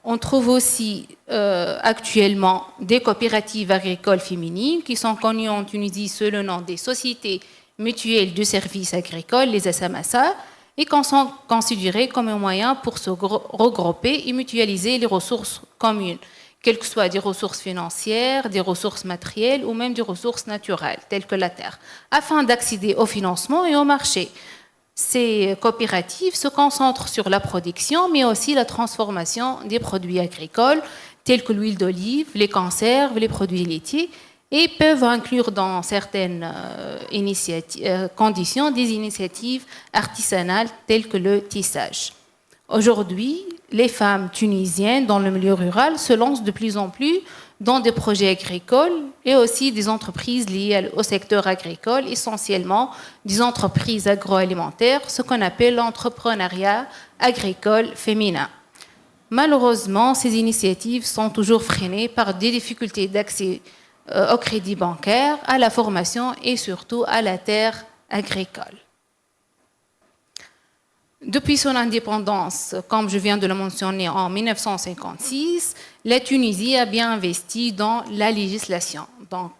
On trouve aussi actuellement des coopératives agricoles féminines qui sont connues en Tunisie sous le nom des sociétés mutuelles de services agricoles, les SMSA, et qui sont considérées comme un moyen pour se regrouper et mutualiser les ressources communes, quelles que soient des ressources financières, des ressources matérielles ou même des ressources naturelles, telles que la terre, afin d'accéder au financement et au marché. Ces coopératives se concentrent sur la production, mais aussi la transformation des produits agricoles, tels que l'huile d'olive, les conserves, les produits laitiers, et peuvent inclure dans certaines conditions des initiatives artisanales telles que le tissage. Aujourd'hui, les femmes tunisiennes dans le milieu rural se lancent de plus en plus dans des projets agricoles et aussi des entreprises liées au secteur agricole, essentiellement des entreprises agroalimentaires, ce qu'on appelle l'entrepreneuriat agricole féminin. Malheureusement, ces initiatives sont toujours freinées par des difficultés d'accès au crédit bancaire, à la formation et surtout à la terre agricole. Depuis son indépendance, comme je viens de le mentionner en 1956, la Tunisie a bien investi dans la législation. Donc,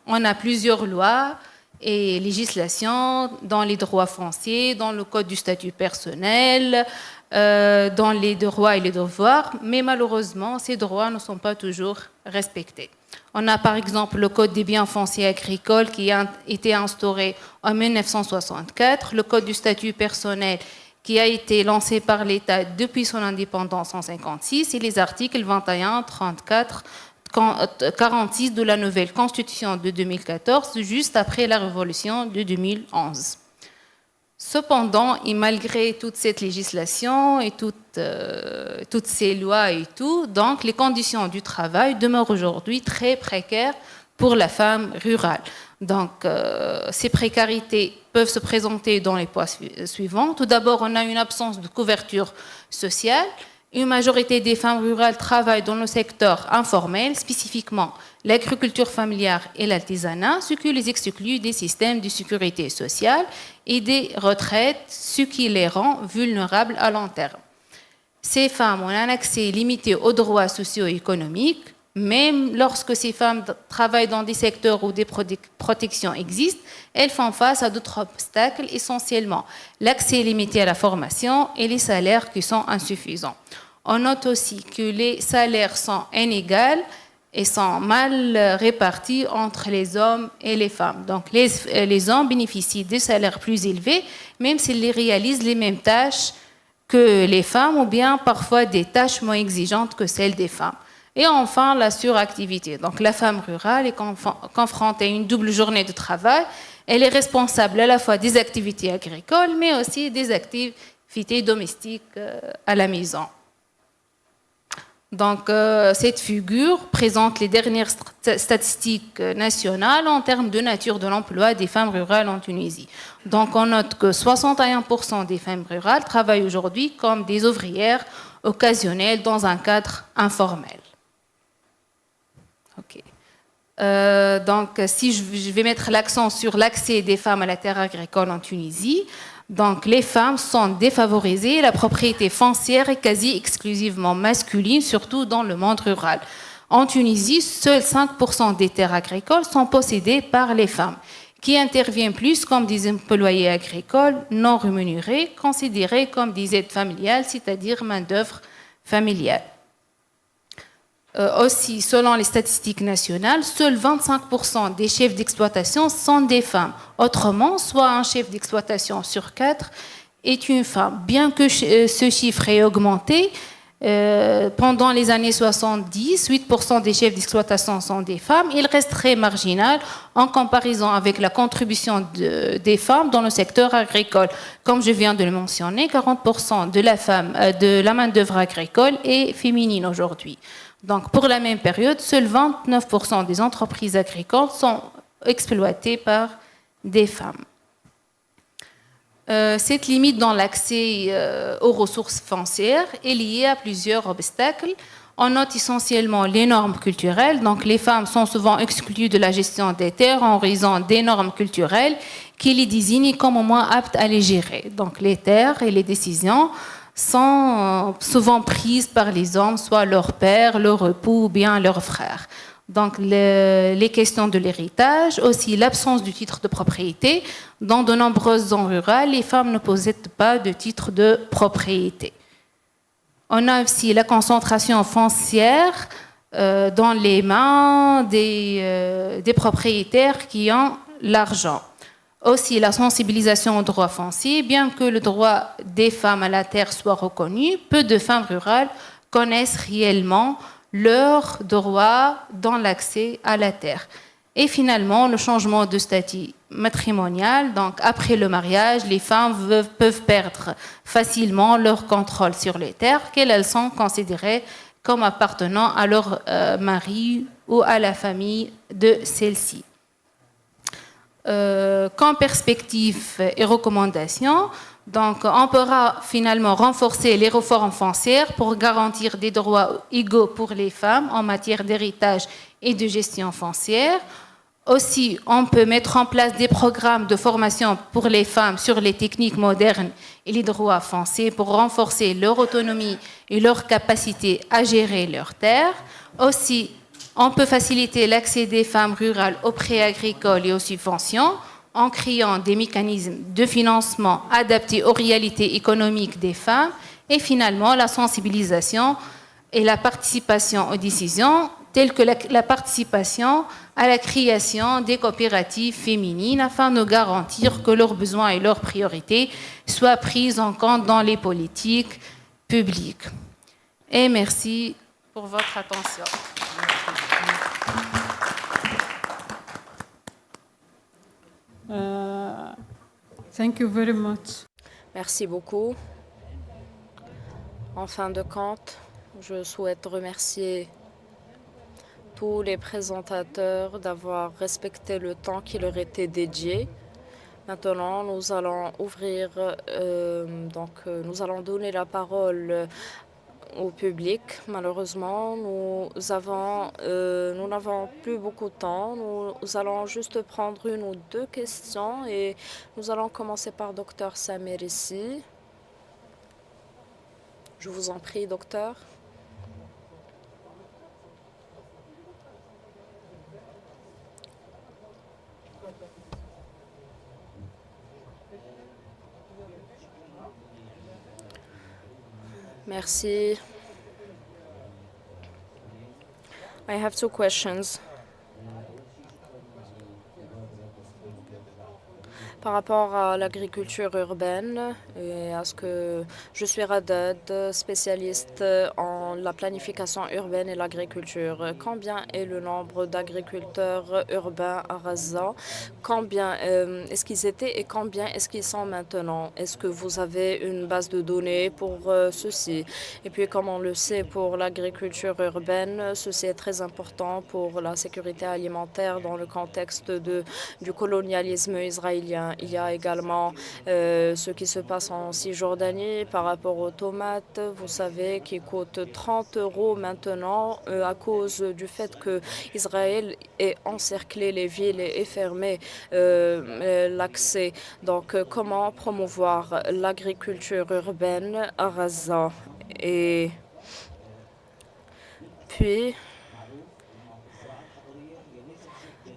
on a plusieurs lois et législations dans les droits fonciers, dans le code du statut personnel, dans les droits et les devoirs, mais malheureusement, ces droits ne sont pas toujours respectés. On a par exemple le Code des biens fonciers agricoles qui a été instauré en 1964, le Code du statut personnel qui a été lancé par l'État depuis son indépendance en 1956 et les articles 21, 34, 46 de la nouvelle Constitution de 2014, juste après la Révolution de 2011. Cependant, et malgré toute cette législation et toutes ces lois et tout, donc les conditions du travail demeurent aujourd'hui très précaires pour la femme rurale. Donc, ces précarités peuvent se présenter dans les points suivants. Tout d'abord, on a une absence de couverture sociale. Une majorité des femmes rurales travaillent dans le secteur informel, spécifiquement l'agriculture familiale et l'artisanat, ce qui les exclut des systèmes de sécurité sociale et des retraites, ce qui les rend vulnérables à long terme. Ces femmes ont un accès limité aux droits socio-économiques. Même lorsque ces femmes travaillent dans des secteurs où des protections existent, elles font face à d'autres obstacles, essentiellement l'accès limité à la formation et les salaires qui sont insuffisants. On note aussi que les salaires sont inégaux et sont mal répartis entre les hommes et les femmes. Donc les hommes bénéficient de salaires plus élevés, même s'ils réalisent les mêmes tâches que les femmes ou bien parfois des tâches moins exigeantes que celles des femmes. Et enfin, la suractivité. Donc, la femme rurale est confrontée à une double journée de travail. Elle est responsable à la fois des activités agricoles, mais aussi des activités domestiques à la maison. Donc, cette figure présente les dernières statistiques nationales en termes de nature de l'emploi des femmes rurales en Tunisie. Donc, on note que 61% des femmes rurales travaillent aujourd'hui comme des ouvrières occasionnelles dans un cadre informel. Ok. Donc, si je vais mettre l'accent sur l'accès des femmes à la terre agricole en Tunisie, donc les femmes sont défavorisées, la propriété foncière est quasi exclusivement masculine, surtout dans le monde rural. En Tunisie, seuls 5% des terres agricoles sont possédées par les femmes, qui interviennent plus comme des employés agricoles non rémunérés, considérés comme des aides familiales, c'est-à-dire main-d'œuvre familiale. Aussi, selon les statistiques nationales, seuls 25% des chefs d'exploitation sont des femmes. Autrement, soit un chef d'exploitation sur 4 est une femme. Bien que ce chiffre ait augmenté, pendant les années 70, 8% des chefs d'exploitation sont des femmes. Il reste très marginal en comparaison avec la contribution des femmes dans le secteur agricole. Comme je viens de le mentionner, 40% de la main-d'œuvre agricole est féminine aujourd'hui. Donc, pour la même période, seuls 29% des entreprises agricoles sont exploitées par des femmes. Cette limite dans l'accès aux ressources foncières est liée à plusieurs obstacles. On note essentiellement les normes culturelles. Donc, les femmes sont souvent exclues de la gestion des terres en raison des normes culturelles qui les désignent comme moins aptes à les gérer. Donc, les terres et les décisions sont souvent prises par les hommes, soit leur père, leur époux ou bien leur frère. Donc, les questions de l'héritage, aussi l'absence du titre de propriété. Dans de nombreuses zones rurales, les femmes ne possèdent pas de titre de propriété. On a aussi la concentration foncière dans les mains des propriétaires qui ont l'argent. Aussi, la sensibilisation aux droits fonciers, bien que le droit des femmes à la terre soit reconnu, peu de femmes rurales connaissent réellement leurs droits dans l'accès à la terre. Et finalement, le changement de statut matrimonial. Donc, après le mariage, les femmes peuvent perdre facilement leur contrôle sur les terres, qu'elles sont considérées comme appartenant à leur mari ou à la famille de celle-ci. Comme perspective et recommandation, donc on pourra finalement renforcer les réformes foncières pour garantir des droits égaux pour les femmes en matière d'héritage et de gestion foncière. Aussi, on peut mettre en place des programmes de formation pour les femmes sur les techniques modernes et les droits fonciers pour renforcer leur autonomie et leur capacité à gérer leurs terres. Aussi, on peut faciliter l'accès des femmes rurales aux prêts agricoles et aux subventions en créant des mécanismes de financement adaptés aux réalités économiques des femmes et finalement la sensibilisation et la participation aux décisions telles que la participation à la création des coopératives féminines afin de garantir que leurs besoins et leurs priorités soient pris en compte dans les politiques publiques. Et merci pour votre attention. Thank you very much. Merci beaucoup. En fin de compte, je souhaite remercier tous les présentateurs d'avoir respecté le temps qui leur était dédié. Maintenant, nous allons nous allons donner la parole au public. Malheureusement, nous n'avons plus beaucoup de temps. Nous allons juste prendre une ou deux questions et nous allons commencer par Dr Samer ici. Je vous en prie, docteur. Merci. I have two questions. Par rapport à l'agriculture urbaine et à ce que je suis Radad, spécialiste en la planification urbaine et l'agriculture. Combien est le nombre d'agriculteurs urbains à Gaza? Combien est-ce qu'ils étaient et combien est-ce qu'ils sont maintenant? Est-ce que vous avez une base de données pour ceci? Et puis, comme on le sait, pour l'agriculture urbaine, ceci est très important pour la sécurité alimentaire dans le contexte du colonialisme israélien. Il y a également ce qui se passe en Cisjordanie par rapport aux tomates, vous savez, qui coûtent 30 € maintenant à cause du fait que Israël ait encerclé les villes et fermé l'accès. Donc, comment promouvoir l'agriculture urbaine à Gaza? Et puis,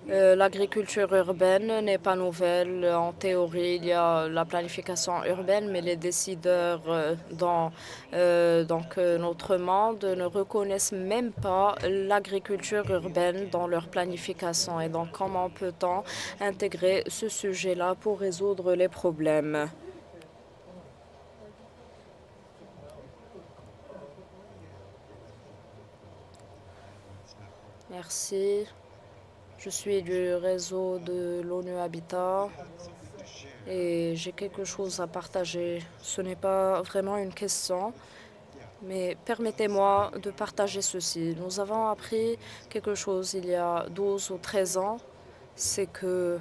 l'agriculture urbaine n'est pas nouvelle. En théorie, il y a la planification urbaine, mais les décideurs dans notre monde ne reconnaissent même pas l'agriculture urbaine dans leur planification. Et donc, comment peut-on intégrer ce sujet-là pour résoudre les problèmes? Merci. Je suis du réseau de l'ONU Habitat et j'ai quelque chose à partager. Ce n'est pas vraiment une question, mais permettez-moi de partager ceci. Nous avons appris quelque chose il y a 12 ou 13 ans, c'est que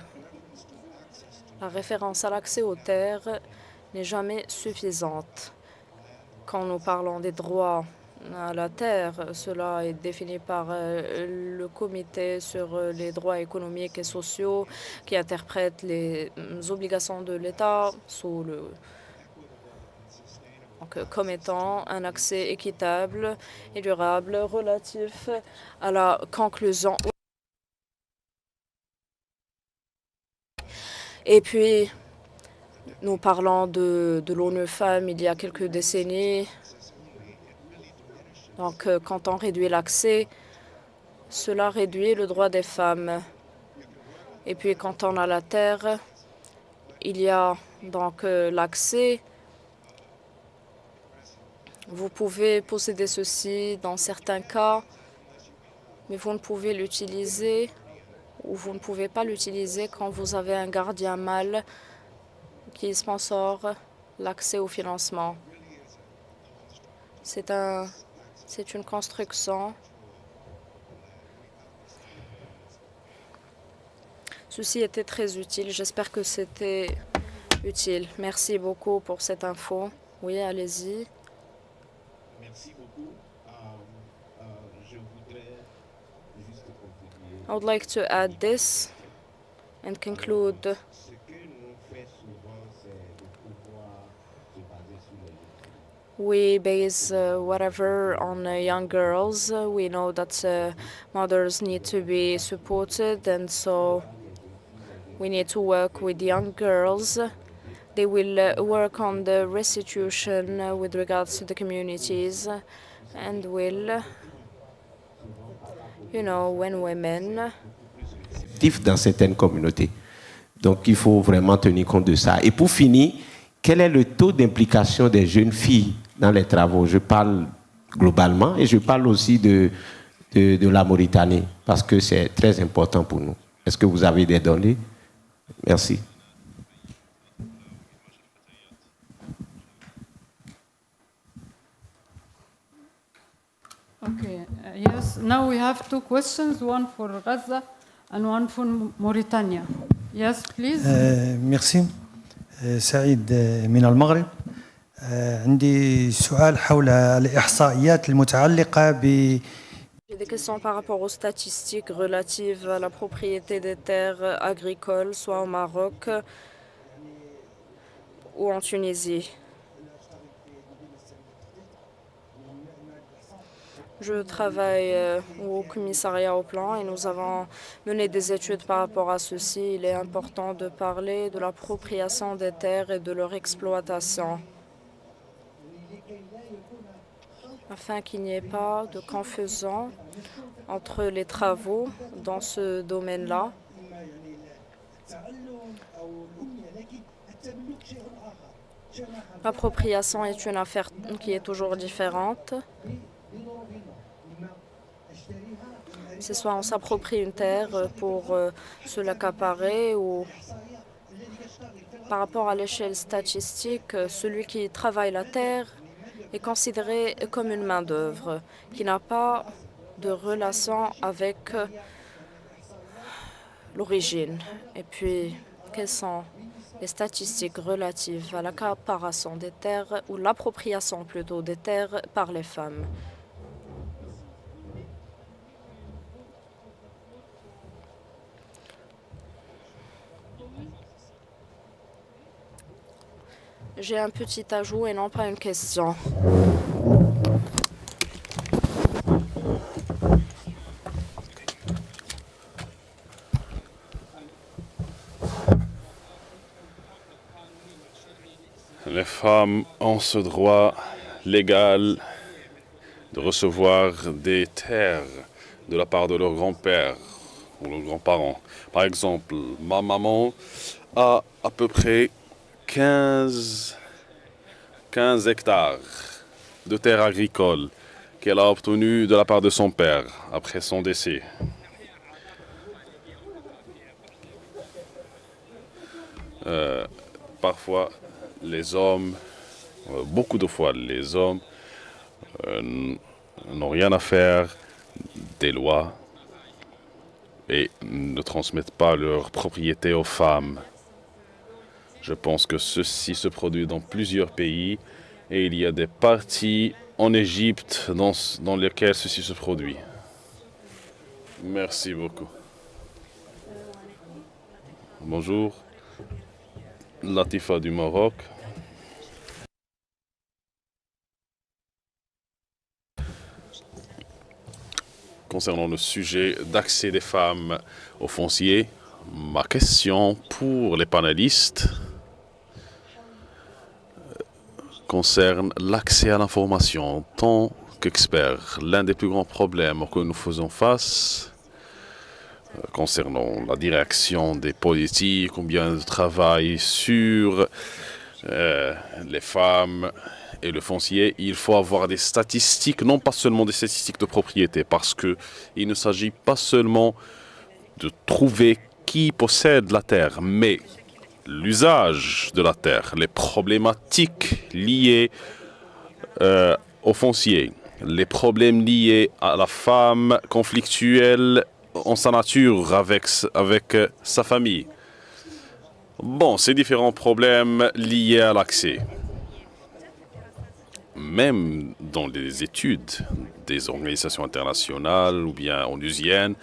la référence à l'accès aux terres n'est jamais suffisante. Quand nous parlons des droits à la terre, cela est défini par le comité sur les droits économiques et sociaux qui interprète les obligations de l'État comme étant un accès équitable et durable relatif à la conclusion. Et puis, nous parlons de l'ONU Femmes il y a quelques décennies. Donc, quand on réduit l'accès, cela réduit le droit des femmes. Et puis, quand on a la terre, il y a donc l'accès. Vous pouvez posséder ceci dans certains cas, mais vous ne pouvez l'utiliser où vous ne pouvez pas l'utiliser quand vous avez un gardien mâle qui sponsor l'accès au financement. C'est une construction. Ceci était très utile. J'espère que c'était utile. Merci beaucoup pour cette info. Oui, allez-y. Merci beaucoup. Je voudrais juste contribuer. I would like to add this and conclude. Ce que nous fait souvent, c'est de pouvoir se baser sur les études. We base whatever on young girls. We know that mothers need to be supported, and so we need to work with young girls. They will work on the restitution with regards to the communities, and will, when women. Dans certaines communautés. Donc il faut vraiment tenir compte de ça. Et pour finir, quel est le taux d'implication des jeunes filles dans les travaux? Je parle globalement et je parle aussi de la Mauritanie parce que c'est très important pour nous. Est-ce que vous avez des données? Merci. Okay, yes, now we have two questions, one for Gaza and one for Mauritania. Yes, please. ميرسي سعيد من المغرب. عندي سؤال حول الإحصائيات المتعلقة ب J'ai des questions par rapport aux statistiques relatives à la propriété des terres agricoles, soit au Maroc ou en Tunisie. Je travaille au commissariat au plan et nous avons mené des études par rapport à ceci. Il est important de parler de l'appropriation des terres et de leur exploitation, afin qu'il n'y ait pas de confusion entre les travaux dans ce domaine-là. L'appropriation est une affaire qui est toujours différente. C'est soit on s'approprie une terre pour se l'accaparer ou par rapport à l'échelle statistique, celui qui travaille la terre est considéré comme une main-d'œuvre qui n'a pas de relation avec l'origine. Et puis, quelles sont les statistiques relatives à l'accaparation des terres ou l'appropriation plutôt des terres par les femmes? J'ai un petit ajout et non pas une question. Les femmes ont ce droit légal de recevoir des terres de la part de leur grand-père ou leurs grands-parents. Par exemple, ma maman a à peu près 15 hectares de terres agricoles qu'elle a obtenues de la part de son père après son décès. Parfois, les hommes, beaucoup de fois, les hommes n'ont rien à faire des lois et ne transmettent pas leur propriété aux femmes. Je pense que ceci se produit dans plusieurs pays et il y a des parties en Égypte dans lesquelles ceci se produit. Merci beaucoup. Bonjour, Latifa du Maroc. Concernant le sujet d'accès des femmes au foncier, ma question pour les panélistes concerne l'accès à l'information en tant qu'expert. L'un des plus grands problèmes que nous faisons face concernant la direction des politiques, combien de travail sur les femmes et le foncier, il faut avoir des statistiques, non pas seulement des statistiques de propriété, parce qu'il ne s'agit pas seulement de trouver qui possède la terre, mais l'usage de la terre, les problématiques liées au foncier, les problèmes liés à la femme conflictuelle en sa nature avec sa famille. Bon, ces différents problèmes liés à l'accès. Même dans les études des organisations internationales ou bien onusiennes,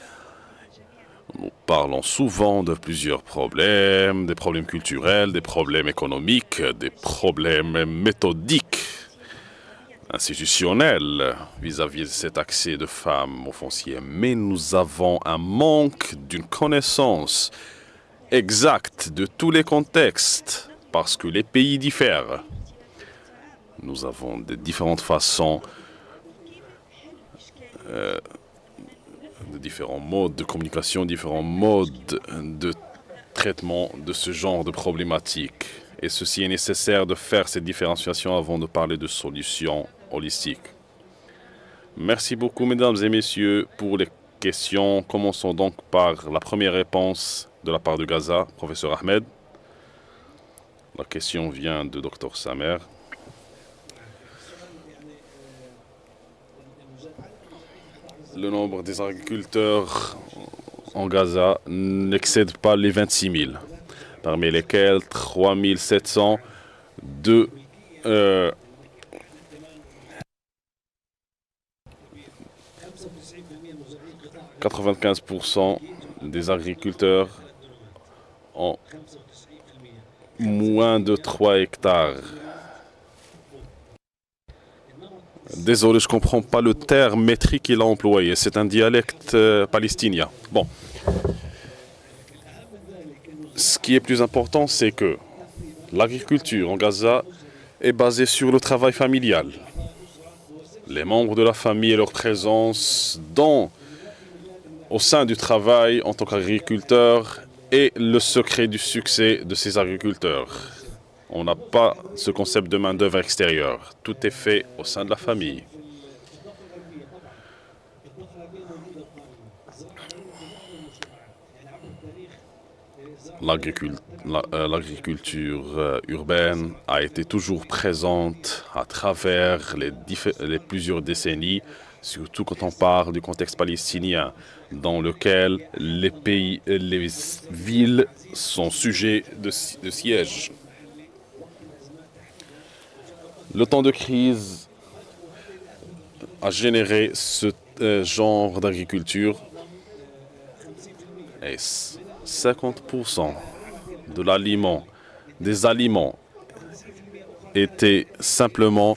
nous parlons souvent de plusieurs problèmes, des problèmes culturels, des problèmes économiques, des problèmes méthodiques, institutionnels vis-à-vis de cet accès de femmes au foncier. Mais nous avons un manque d'une connaissance exacte de tous les contextes parce que les pays diffèrent. Nous avons de différentes façons, de différents modes de communication, différents modes de traitement de ce genre de problématiques. Et ceci est nécessaire de faire cette différenciation avant de parler de solutions holistiques. Merci beaucoup, mesdames et messieurs, pour les questions. Commençons donc par la première réponse de la part de Gaza, professeur Ahmed. La question vient de Dr Samer. Le nombre des agriculteurs en Gaza n'excède pas les 26 000, parmi lesquels 3 700 de 95% des agriculteurs ont moins de 3 hectares. Désolé, je ne comprends pas le terme métrique qu'il a employé. C'est un dialecte palestinien. Bon. Ce qui est plus important, c'est que l'agriculture en Gaza est basée sur le travail familial. Les membres de la famille et leur présence au sein du travail en tant qu'agriculteurs est le secret du succès de ces agriculteurs. On n'a pas ce concept de main-d'œuvre extérieure. Tout est fait au sein de la famille. L'agriculture urbaine a été toujours présente à travers les plusieurs décennies, surtout quand on parle du contexte palestinien, dans lequel les villes sont sujets de siège. Le temps de crise a généré ce genre d'agriculture et 50% des aliments étaient simplement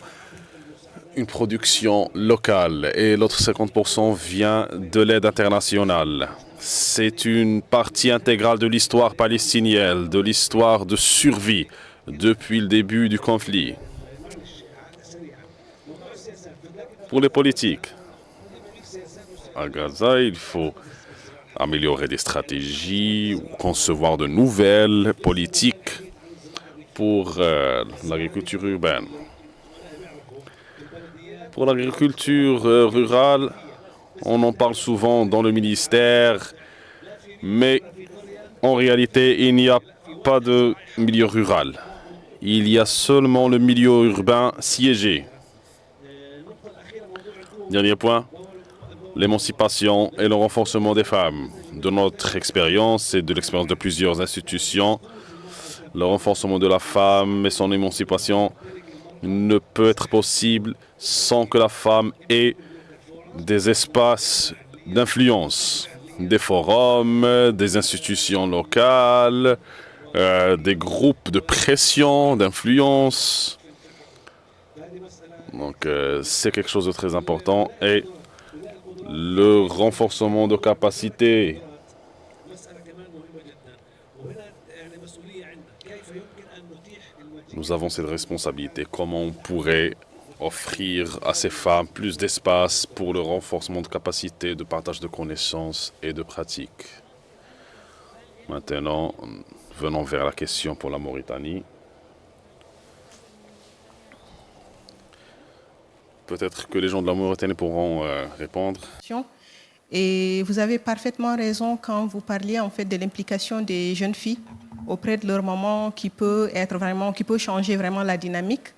une production locale et l'autre 50% vient de l'aide internationale. C'est une partie intégrale de l'histoire palestinienne, de l'histoire de survie depuis le début du conflit. Pour les politiques, à Gaza, il faut améliorer des stratégies, concevoir de nouvelles politiques pour l'agriculture urbaine. Pour l'agriculture rurale, on en parle souvent dans le ministère, mais en réalité, il n'y a pas de milieu rural. Il y a seulement le milieu urbain siégé. Dernier point, l'émancipation et le renforcement des femmes. De notre expérience et de l'expérience de plusieurs institutions, le renforcement de la femme et son émancipation ne peut être possible sans que la femme ait des espaces d'influence, des forums, des institutions locales, des groupes de pression, d'influence. Donc c'est quelque chose de très important et le renforcement de capacités. Nous avons cette responsabilité. Comment on pourrait offrir à ces femmes plus d'espace pour le renforcement de capacités, de partage de connaissances et de pratiques. Maintenant, venons vers la question pour la Mauritanie. Peut-être que les gens de la Mauritanie pourront répondre. Et vous avez parfaitement raison quand vous parliez en fait de l'implication des jeunes filles auprès de leur maman qui peut changer vraiment la dynamique.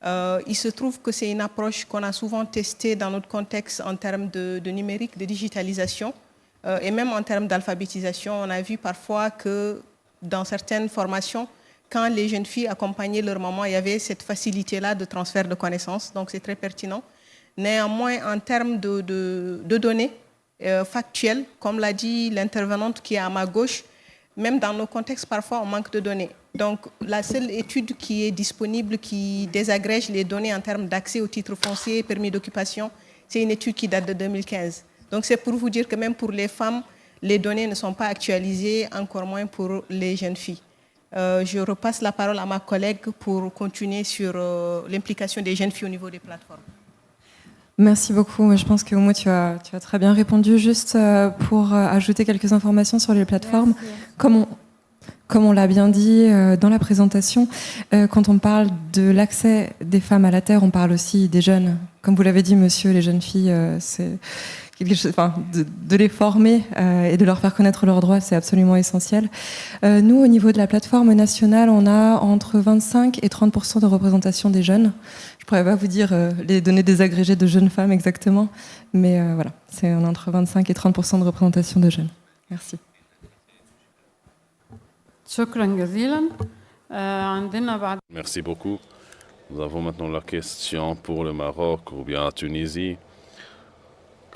Il se trouve que c'est une approche qu'on a souvent testée dans notre contexte en termes de numérique, de digitalisation et même en termes d'alphabétisation. On a vu parfois que dans certaines formations, quand les jeunes filles accompagnaient leur maman, il y avait cette facilité-là de transfert de connaissances, donc c'est très pertinent. Néanmoins, en termes de données factuelles, comme l'a dit l'intervenante qui est à ma gauche, même dans nos contextes, parfois, on manque de données. Donc, la seule étude qui est disponible, qui désagrège les données en termes d'accès au titre foncier, permis d'occupation, c'est une étude qui date de 2015. Donc, c'est pour vous dire que même pour les femmes, les données ne sont pas actualisées, encore moins pour les jeunes filles. Je repasse la parole à ma collègue pour continuer sur l'implication des jeunes filles au niveau des plateformes. Merci beaucoup. Je pense que Oumou, tu as très bien répondu. Juste pour ajouter quelques informations sur les plateformes, comme on l'a bien dit dans la présentation, quand on parle de l'accès des femmes à la terre, on parle aussi des jeunes. Comme vous l'avez dit, monsieur, les jeunes filles, c'est quelque chose, de les former et de leur faire connaître leurs droits, c'est absolument essentiel. Nous, au niveau de la plateforme nationale, on a entre 25 et 30% de représentation des jeunes. Je ne pourrais pas vous dire les données désagrégées de jeunes femmes exactement, mais voilà, c'est entre 25 et 30% de représentation de jeunes. Merci. Merci beaucoup. Nous avons maintenant la question pour le Maroc ou bien la Tunisie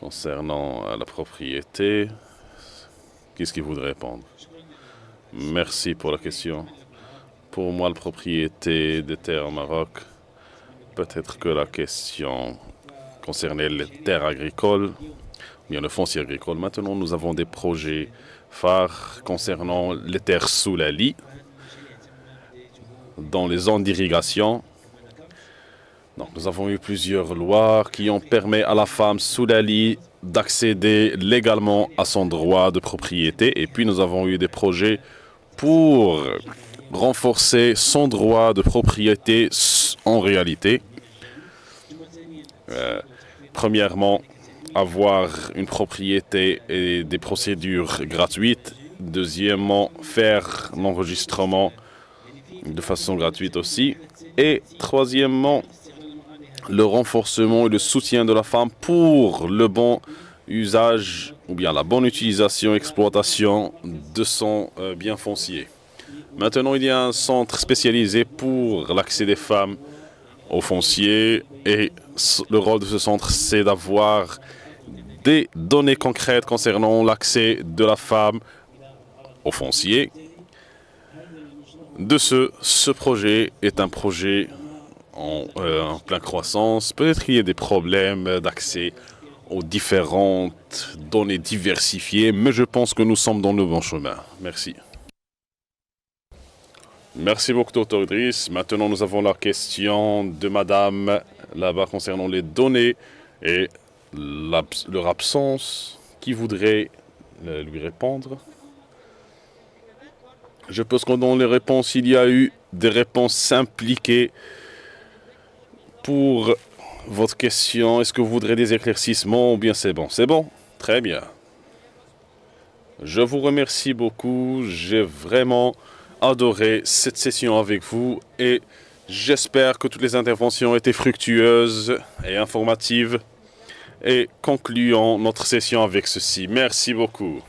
concernant la propriété. Qu'est-ce qui voudrait répondre? Merci pour la question. Pour moi, la propriété des terres au Maroc, peut-être que la question concernait les terres agricoles, ou bien le foncier agricole. Maintenant, nous avons des projets phares concernant les terres sous la lie, dans les zones d'irrigation. Donc, nous avons eu plusieurs lois qui ont permis à la femme sous la lie d'accéder légalement à son droit de propriété. Et puis, nous avons eu des projets pour renforcer son droit de propriété en réalité. Premièrement, avoir une propriété et des procédures gratuites. Deuxièmement, faire l'enregistrement de façon gratuite aussi. Et troisièmement, le renforcement et le soutien de la femme pour le bon usage ou bien la bonne utilisation et exploitation de son bien foncier. Maintenant, il y a un centre spécialisé pour l'accès des femmes au foncier et le rôle de ce centre, c'est d'avoir des données concrètes concernant l'accès de la femme au foncier. De ce projet est un projet en pleine croissance. Peut-être qu'il y a des problèmes d'accès aux différentes données diversifiées, mais je pense que nous sommes dans le bon chemin. Merci. Merci beaucoup, Dr. Idriss. Maintenant, nous avons la question de Madame là-bas concernant les données et leur absence. Qui voudrait lui répondre? Je pense que dans les réponses, il y a eu des réponses impliquées pour votre question. Est-ce que vous voudrez des éclaircissements ou bien c'est bon? C'est bon? Très bien. Je vous remercie beaucoup. J'ai vraiment adoré cette session avec vous et j'espère que toutes les interventions étaient fructueuses et informatives. Et concluons notre session avec ceci. Merci beaucoup.